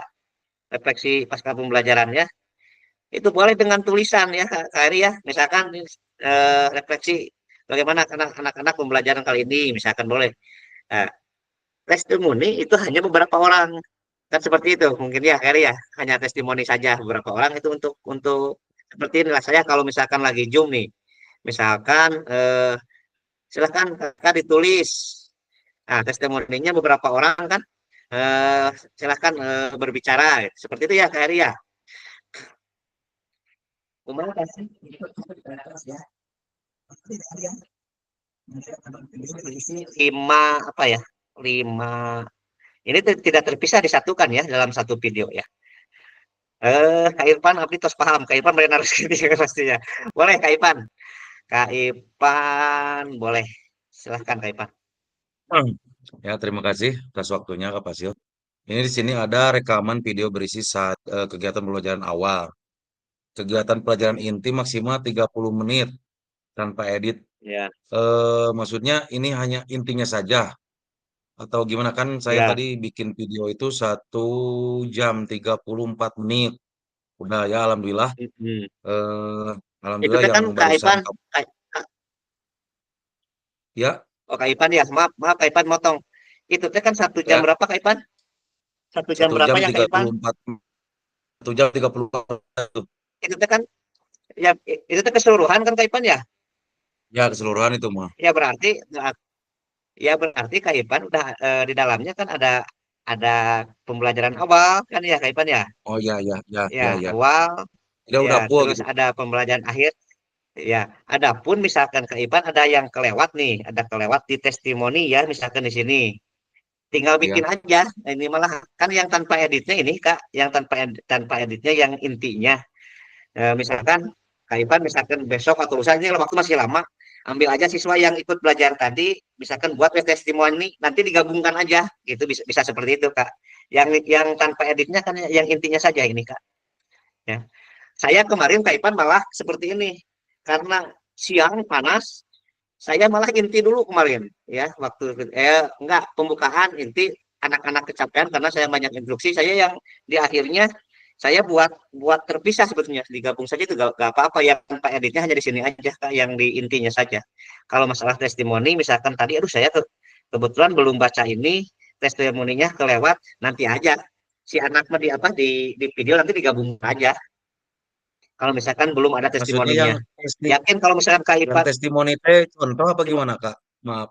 refleksi pasca pembelajaran ya. Itu boleh dengan tulisan ya, Kak Eri ya. Misalkan refleksi bagaimana anak-anak pembelajaran kali ini, misalkan boleh. Nah, testimoni itu hanya beberapa orang. Kan seperti itu mungkin ya, Kak Eri ya. Hanya testimoni saja beberapa orang itu untuk seperti inilah saya kalau misalkan lagi Zoom nih. Misalkan silakan Kakak ditulis. Nah, testimoninya beberapa orang kan eh, silakan berbicara. Seperti itu ya, Kak Eri ya. Terima kasih. Ya. 5 apa ya? 5 ini tidak terpisah disatukan ya dalam satu video ya. Kak Irfan Abdi tos paham. Kak Irfan benar segini pastinya. Boleh Kak Irfan. Kak Irfan boleh. Silahkan Kak Irfan. Ya, terima kasih atas waktunya Kak Pasil. Ini di sini ada rekaman video berisi saat kegiatan pembelajaran awal. Kegiatan pelajaran inti maksimal 30 menit tanpa edit. Ya, Maksudnya ini hanya intinya saja atau gimana kan saya ya. tadi bikin video itu 1 jam 34 menit. Udah ya alhamdulillah. Hmm. Eh, Itu alhamdulillah teh yang kan Kak barusan Irfan. ya Oh Kak Irfan ya, maaf, maaf Kak Irfan motong. Itu teh kan 1 jam ya berapa Kak Irfan? 1 jam satu berapa jam ya Kak tiga Irfan? puluh empat 1 jam 34 Itu teh kan ya itu teh keseluruhan kan Kak Irfan ya? ya keseluruhan itu mah. Ya berarti Kak Irfan udah di dalamnya kan ada pembelajaran awal kan ya Kak Irfan ya? Oh ya ya ya Ya, ya ya. awal Udah ya, full terus gitu. ada pembelajaran akhir. Ya, adapun misalkan Kak Irfan ada yang kelewat nih, ada kelewat di testimoni ya, misalkan di sini. Tinggal Ya. bikin aja. Nah, ini malah kan yang tanpa editnya ini Kak, yang tanpa editnya yang intinya. Misalkan Kak Irfan misalkan besok atau lusa ini waktu masih lama, ambil aja siswa yang ikut belajar tadi, misalkan buat testimoni, nanti digabungkan aja, gitu bisa bisa seperti itu Kak. Yang tanpa editnya kan yang intinya saja ini Kak. Ya. Saya kemarin Kak Ipan malah seperti ini. Karena siang panas, saya malah inti dulu kemarin ya waktu enggak pembukaan inti anak-anak kecapean karena saya banyak instruksi saya yang di akhirnya saya buat terpisah sebetulnya digabung saja itu gak apa-apa yang tanpa editnya hanya di sini aja Kak, yang di intinya saja. Kalau masalah testimoni misalkan tadi aduh saya kebetulan belum baca ini testimoninya kelewat nanti aja si anak di apa di video nanti digabung aja kalau misalkan belum ada Maksudnya testimoninya. Yakin kalau misalkan Kak yang Ipan testimoni teh contoh apa gimana Kak? Maaf.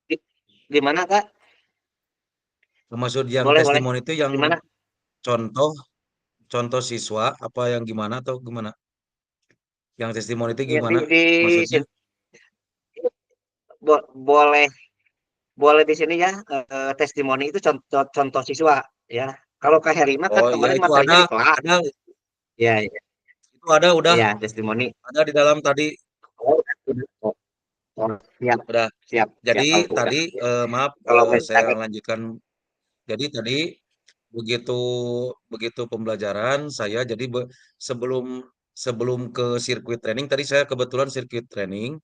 di, di mana Kak? Maksud yang Boleh boleh. testimoni itu yang Di mana? contoh contoh siswa apa yang gimana atau gimana? Yang testimoni itu Ya, gimana di maksudnya? boleh boleh di sini ya testimoni itu contoh siswa ya. Kalau Kak Heri mah kan Oh iya kemarin itu materinya di kelas. ada Ya, ya, itu ada udah ya testimoni. ada di dalam tadi Oh, udah. Oh, oh, siap, udah. siap, siap. Jadi Kalau udah. tadi Ya. maaf Kalau saya misalkan lanjutkan. Jadi tadi begitu begitu pembelajaran saya jadi sebelum sebelum ke sirkuit training tadi saya kebetulan sirkuit training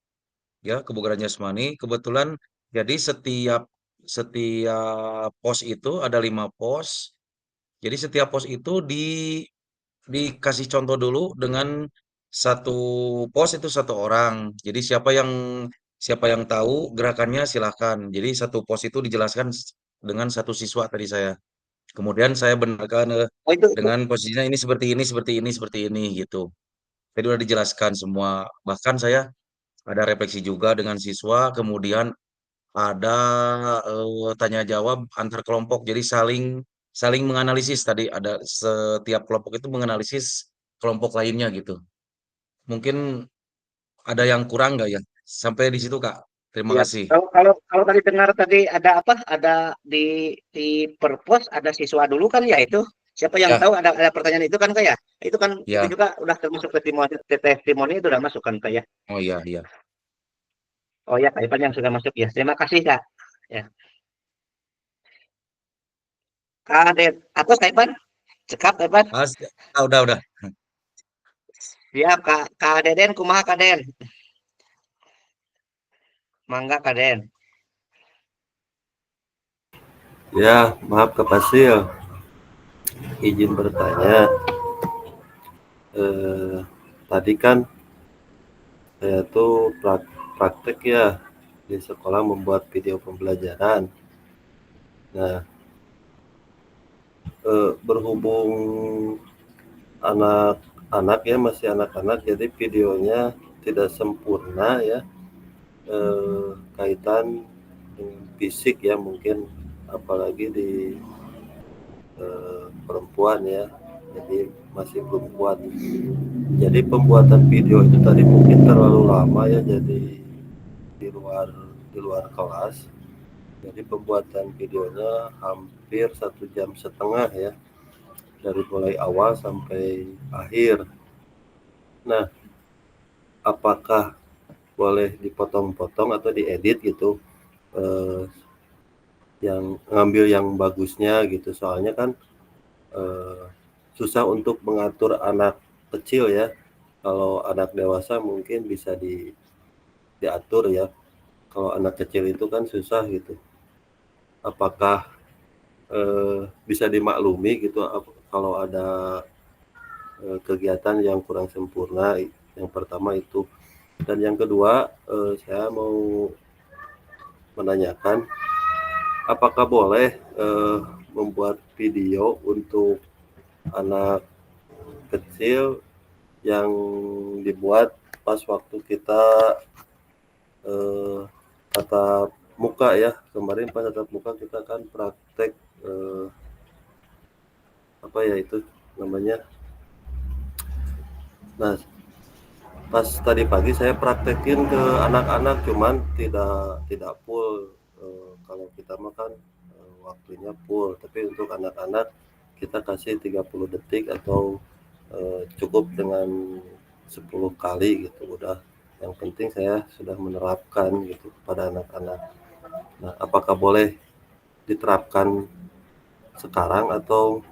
ya kebugaran jasmani kebetulan jadi setiap setiap pos itu ada 5 pos. Jadi setiap pos itu dikasih contoh dulu dengan satu pos itu satu orang. Jadi siapa yang tahu gerakannya silahkan. Jadi satu pos itu dijelaskan dengan satu siswa tadi saya. Kemudian saya benarkan oh itu dengan posisinya ini seperti ini, seperti ini, seperti ini gitu. Tadi udah dijelaskan semua. Bahkan saya ada refleksi juga dengan siswa. Kemudian ada tanya jawab antar kelompok. Jadi saling saling menganalisis tadi ada setiap kelompok itu menganalisis kelompok lainnya gitu. Mungkin ada yang kurang nggak ya? Sampai di situ Kak. Terima siap. kasih. Kalau tadi dengar tadi ada apa? Ada di perpos ada siswa dulu kan ya itu. Siapa yang Ya, tahu ada pertanyaan itu kan Kak ya? Itu kan itu ya. juga udah termasuk testimoni itu udah masuk kan Kak ya? Oh iya, iya. Oh ya Kak Ipan yang sudah masuk ya. Terima kasih Kak. Ya. Kak Aden, atas Kak Ipan? Cekap Kak Ipan? Udah. Siap Kak Deden, kumaha Kak Den? Mangga Kak Den. Ya, maaf Kak Pasil, izin bertanya. Eh, Tadi kan saya tuh praktek ya di sekolah membuat video pembelajaran. Nah, berhubung anak-anak ya masih anak-anak, jadi videonya tidak sempurna ya, kaitan dengan fisik ya mungkin, apalagi di perempuan ya, jadi masih belum kuat. Jadi pembuatan video itu tadi mungkin terlalu lama ya, jadi di luar di luar kelas. Jadi pembuatan videonya hampir 1,5 jam ya, dari mulai awal sampai akhir. Nah, apakah boleh dipotong-potong atau diedit gitu, eh, yang ngambil yang bagusnya gitu? Soalnya kan eh, susah untuk mengatur anak kecil ya. Kalau anak dewasa mungkin bisa diatur ya. Kalau anak kecil itu kan susah gitu. Apakah bisa dimaklumi gitu kalau ada kegiatan yang kurang sempurna? Yang pertama itu. Dan yang kedua, saya mau menanyakan, apakah boleh membuat video untuk anak kecil yang dibuat pas waktu kita tatap muka ya. Kemarin pas tatap muka kita kan praktek apa ya itu namanya. Nah, pas tadi pagi saya praktekin ke anak-anak, cuman tidak full. Kalau kita makan waktunya full, tapi untuk anak-anak kita kasih 30 detik atau cukup dengan 10 kali gitu udah. Yang penting saya sudah menerapkan gitu pada anak-anak. Nah, apakah boleh diterapkan sekarang atau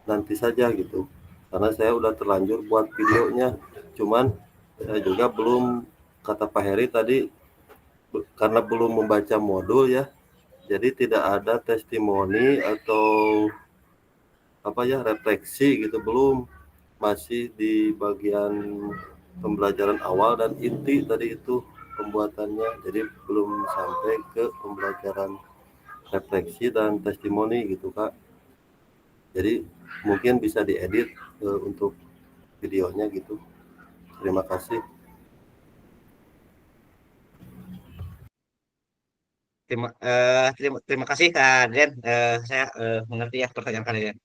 nanti saja gitu? Karena saya udah terlanjur buat videonya, cuman saya juga belum, kata Pak Heri tadi, karena belum membaca modul ya, jadi tidak ada testimoni atau apa ya, refleksi gitu, belum, masih di bagian pembelajaran awal dan inti tadi itu pembuatannya, jadi belum sampai ke pembelajaran refleksi dan testimoni gitu Kak. Jadi mungkin bisa diedit untuk videonya gitu. Terima kasih. Terima kasih Kak Den. Saya mengerti ya pertanyaan kalian.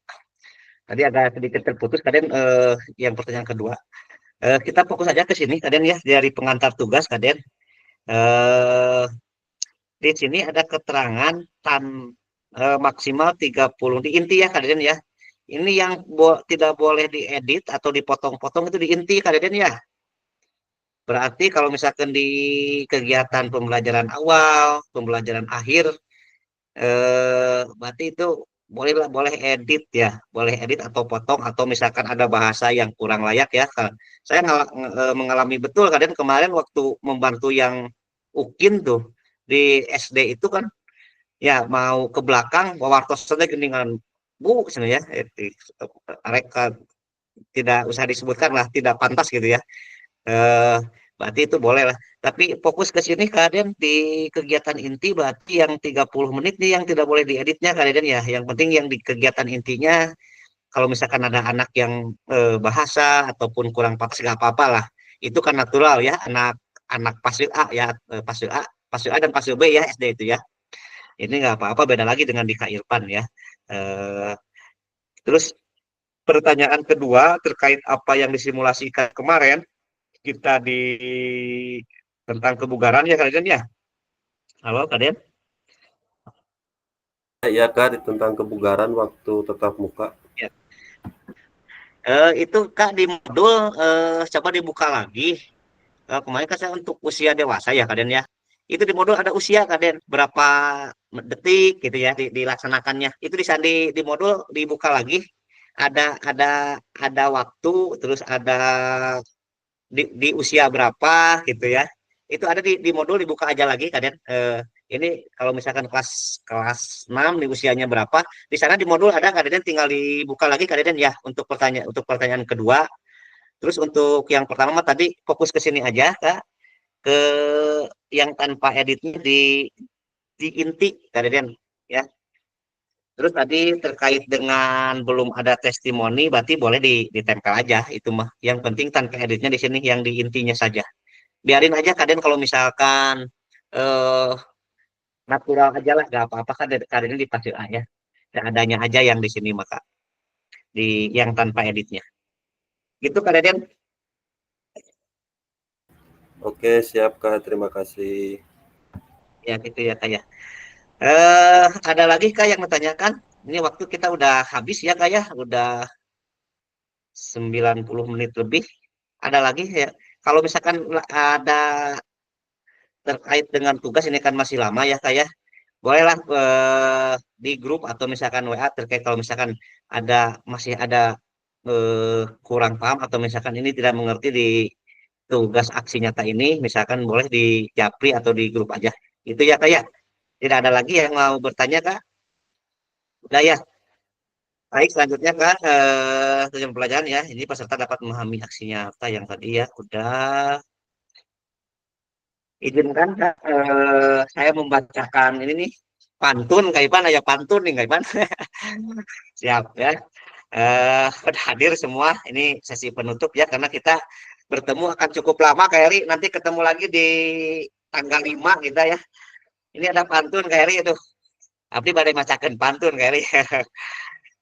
Tadi agak sedikit terputus Kak Den, yang pertanyaan kedua. Kita fokus aja ke sini Kak Den ya, dari pengantar tugas Kak Den. Eh, di sini ada keterangan maksimal 30 di inti ya Kak Deden ya. Ini yang tidak boleh diedit atau dipotong-potong itu di inti Kak Deden ya. Berarti kalau misalkan di kegiatan pembelajaran awal, pembelajaran akhir, berarti itu boleh edit ya, boleh edit atau potong atau misalkan ada bahasa yang kurang layak ya. Saya mengalami betul kadang kemarin waktu membantu yang UKIN tuh di SD itu kan ya mau ke belakang wawartos saja geningan bu sebenarnya mereka tidak usah disebutkan lah tidak pantas gitu ya. eh Berarti itu boleh lah. Tapi fokus ke sini kalian di kegiatan inti berarti yang 30 menit nih yang tidak boleh dieditnya kalian ya. Yang penting yang di kegiatan intinya kalau misalkan ada anak yang bahasa ataupun kurang pantas nggak apa-apa lah. Itu kan natural ya anak anak pasir A ya pasir A dan pasir B ya SD itu ya. Ini nggak apa-apa beda lagi dengan di Kak Irfan ya. Eh, Terus pertanyaan kedua terkait apa yang disimulasikan kemarin kita di tentang kebugaran ya kalian ya. Halo kalian. Ya Kak, tentang kebugaran waktu tatap muka. Ya. Itu Kak di modul coba dibuka lagi. Kemarin kan saya untuk usia dewasa ya kalian ya. Itu di modul ada usia kalian berapa detik gitu ya dilaksanakannya. Itu di modul dibuka lagi. Ada waktu terus ada di usia berapa gitu ya. Itu ada di modul dibuka aja lagi kalian. Ini kalau misalkan kelas kelas 6 di usianya berapa, di sana di modul ada kalian tinggal dibuka lagi kalian ya untuk pertanyaan kedua. Terus untuk yang pertama tadi fokus ke sini aja Kak, ke yang tanpa editnya di inti kalian ya. Terus tadi terkait dengan belum ada testimoni berarti boleh ditempel aja itu mah. Yang penting tanpa editnya di sini yang di intinya saja. Biarin aja kalian kalau misalkan eh natural aja lah nggak apa-apa kan kalian di pasir A ya. Adanya aja yang di sini maka di yang tanpa editnya. Gitu kalian. Oke, siap Kak, terima kasih. Ya gitu ya Kak ya. Ada lagi Kak yang menanyakan? Ini waktu kita udah habis ya Kak ya, udah 90 menit lebih. Ada lagi ya. Kalau misalkan ada terkait dengan tugas ini kan masih lama ya Kak ya. Bolehlah di grup atau misalkan WA terkait kalau misalkan masih ada kurang paham atau misalkan ini tidak mengerti di tugas aksi nyata ini, misalkan boleh di Japri atau di grup aja. Itu ya Kak ya. Tidak ada lagi yang mau bertanya Kak? Udah ya. Baik, selanjutnya Kak, tujuan pelajaran ya. Ini peserta dapat memahami aksi nyata yang tadi ya. Udah. Izinkan Kak, saya membacakan ini nih pantun Kak Ipan, ya pantun nih Kak Ipan. Siap ya. Pada hadir semua. Ini sesi penutup ya karena kita bertemu akan cukup lama Kak Eri. Nanti ketemu lagi di tanggal 5 kita ya. Ini ada pantun Kak Eri itu. Abdi badai macakan pantun Kak Eri.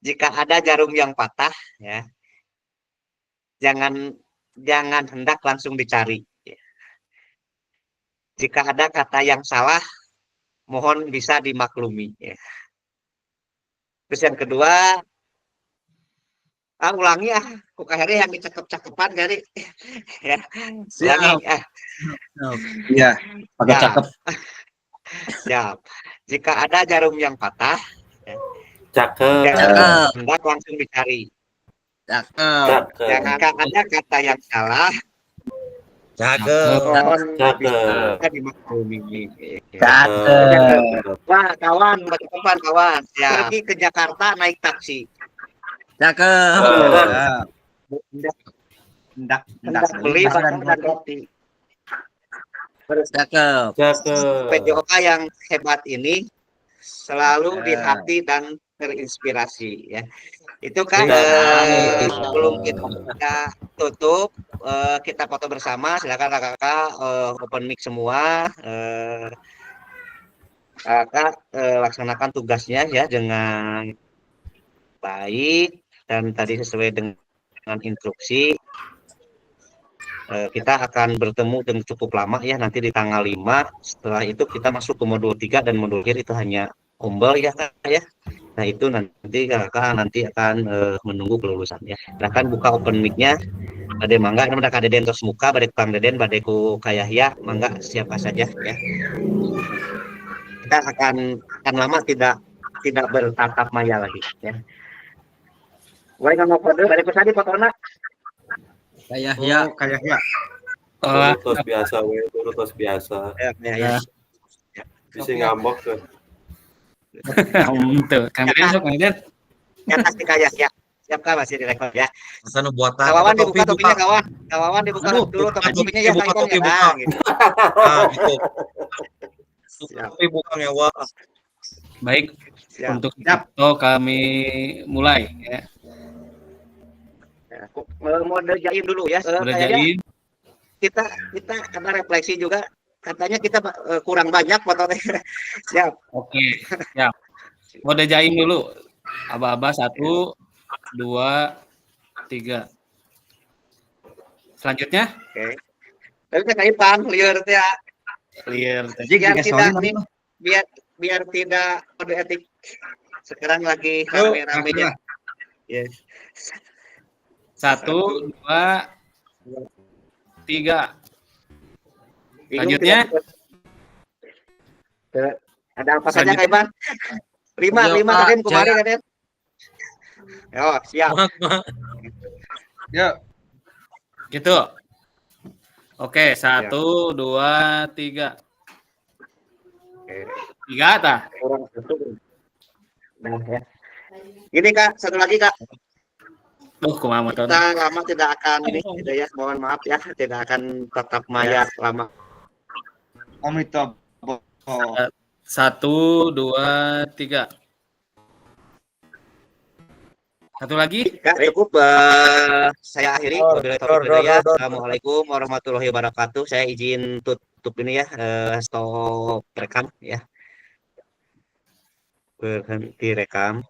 Jika ada jarum yang patah ya, jangan jangan hendak langsung dicari. Jika ada kata yang salah, mohon bisa dimaklumi. Ya. Terus yang kedua, ulangi kok akhirnya yang dicakep-cakepan kali. Ya, ulangi. Iya, agak cakep. Siap. Jika ada jarum yang patah, ya, Cakep. jangan hendak langsung dicari. Cakep. Jangan ada kata yang salah, Cakep. mohon Cakep. bisa dimaklumi. Cakep. Wah, kawan, kawan. Ya, pergi ke Jakarta naik taksi. Hendak beli bakso dan roti. Cakep. PJOK yang hebat ini selalu di hati dan terinspirasi ya. Itu kan sebelum kita tutup kita foto bersama. Silakan kakak open mic semua. Kakak laksanakan tugasnya ya dengan baik dan tadi sesuai dengan instruksi. kita akan bertemu dengan cukup lama ya nanti di tanggal 5. Setelah itu kita masuk ke modul 3 dan modul akhir itu hanya ombel ya Kak ya. Nah itu nanti Kakak nanti akan menunggu kelulusan ya. Silahkan buka open mic-nya. Bade mangga, ini Kak Deden tos muka, bade Kang Deden, bade ku Kayahya, mangga siapa saja ya. Kita akan lama tidak bertatap maya lagi ya. Boleh nggak foto? Bade ku tadi fotona. Kayak ya. Tos biasa, tos biasa. Ya. Bisa ngambek tuh. Tuh, Kang Deden sok, Kang Deden. Ya pasti Kayahya. Siap Kak masih direkod ya. Sana buatan. Kawawan Topi dibuka topinya kawan. Kawawan dibuka Aduh, dulu topinya ya buka, Kak topi Iwan, buka. ya. Nah, gitu. Nah, gitu. Siap. Topi bukan ya, Wak. Baik, Siap. untuk itu kami mulai ya. Ya, mode jaim dulu ya. Udah Kayaknya jadi. kita karena refleksi juga katanya kita kurang banyak fotonya. Siap. Oke, siap. Mode jaim dulu. Aba-aba 1, 2, 3. Selanjutnya Oke. Tapi saya kaipan liar teh ya. clear. Biar tidak biar tidak kode etik. Sekarang lagi rame-ramenya. Yes. 1, 2, 3. Selanjutnya Ada apa saja Kaipan? 5 Kaden kemarin Kaden. Yo, siap. Ya, gitu. Oke, 1, 2, 3. Oke. 3 tah? Kurang satu. Nah, ya. Ini Kak, satu lagi Kak. Duh, kumaha motor. Kita lama tidak akan ini, tidak ya, mohon maaf ya, tidak akan tatap maya lama. Amitabha. 1, 2, 3. Satu lagi? Kak, cukup saya akhiri. Wabillahi taufiq wal hidayah. Assalamualaikum warahmatullahi wabarakatuh. Saya izin tutup ini ya, stop rekam ya. Berhenti rekam.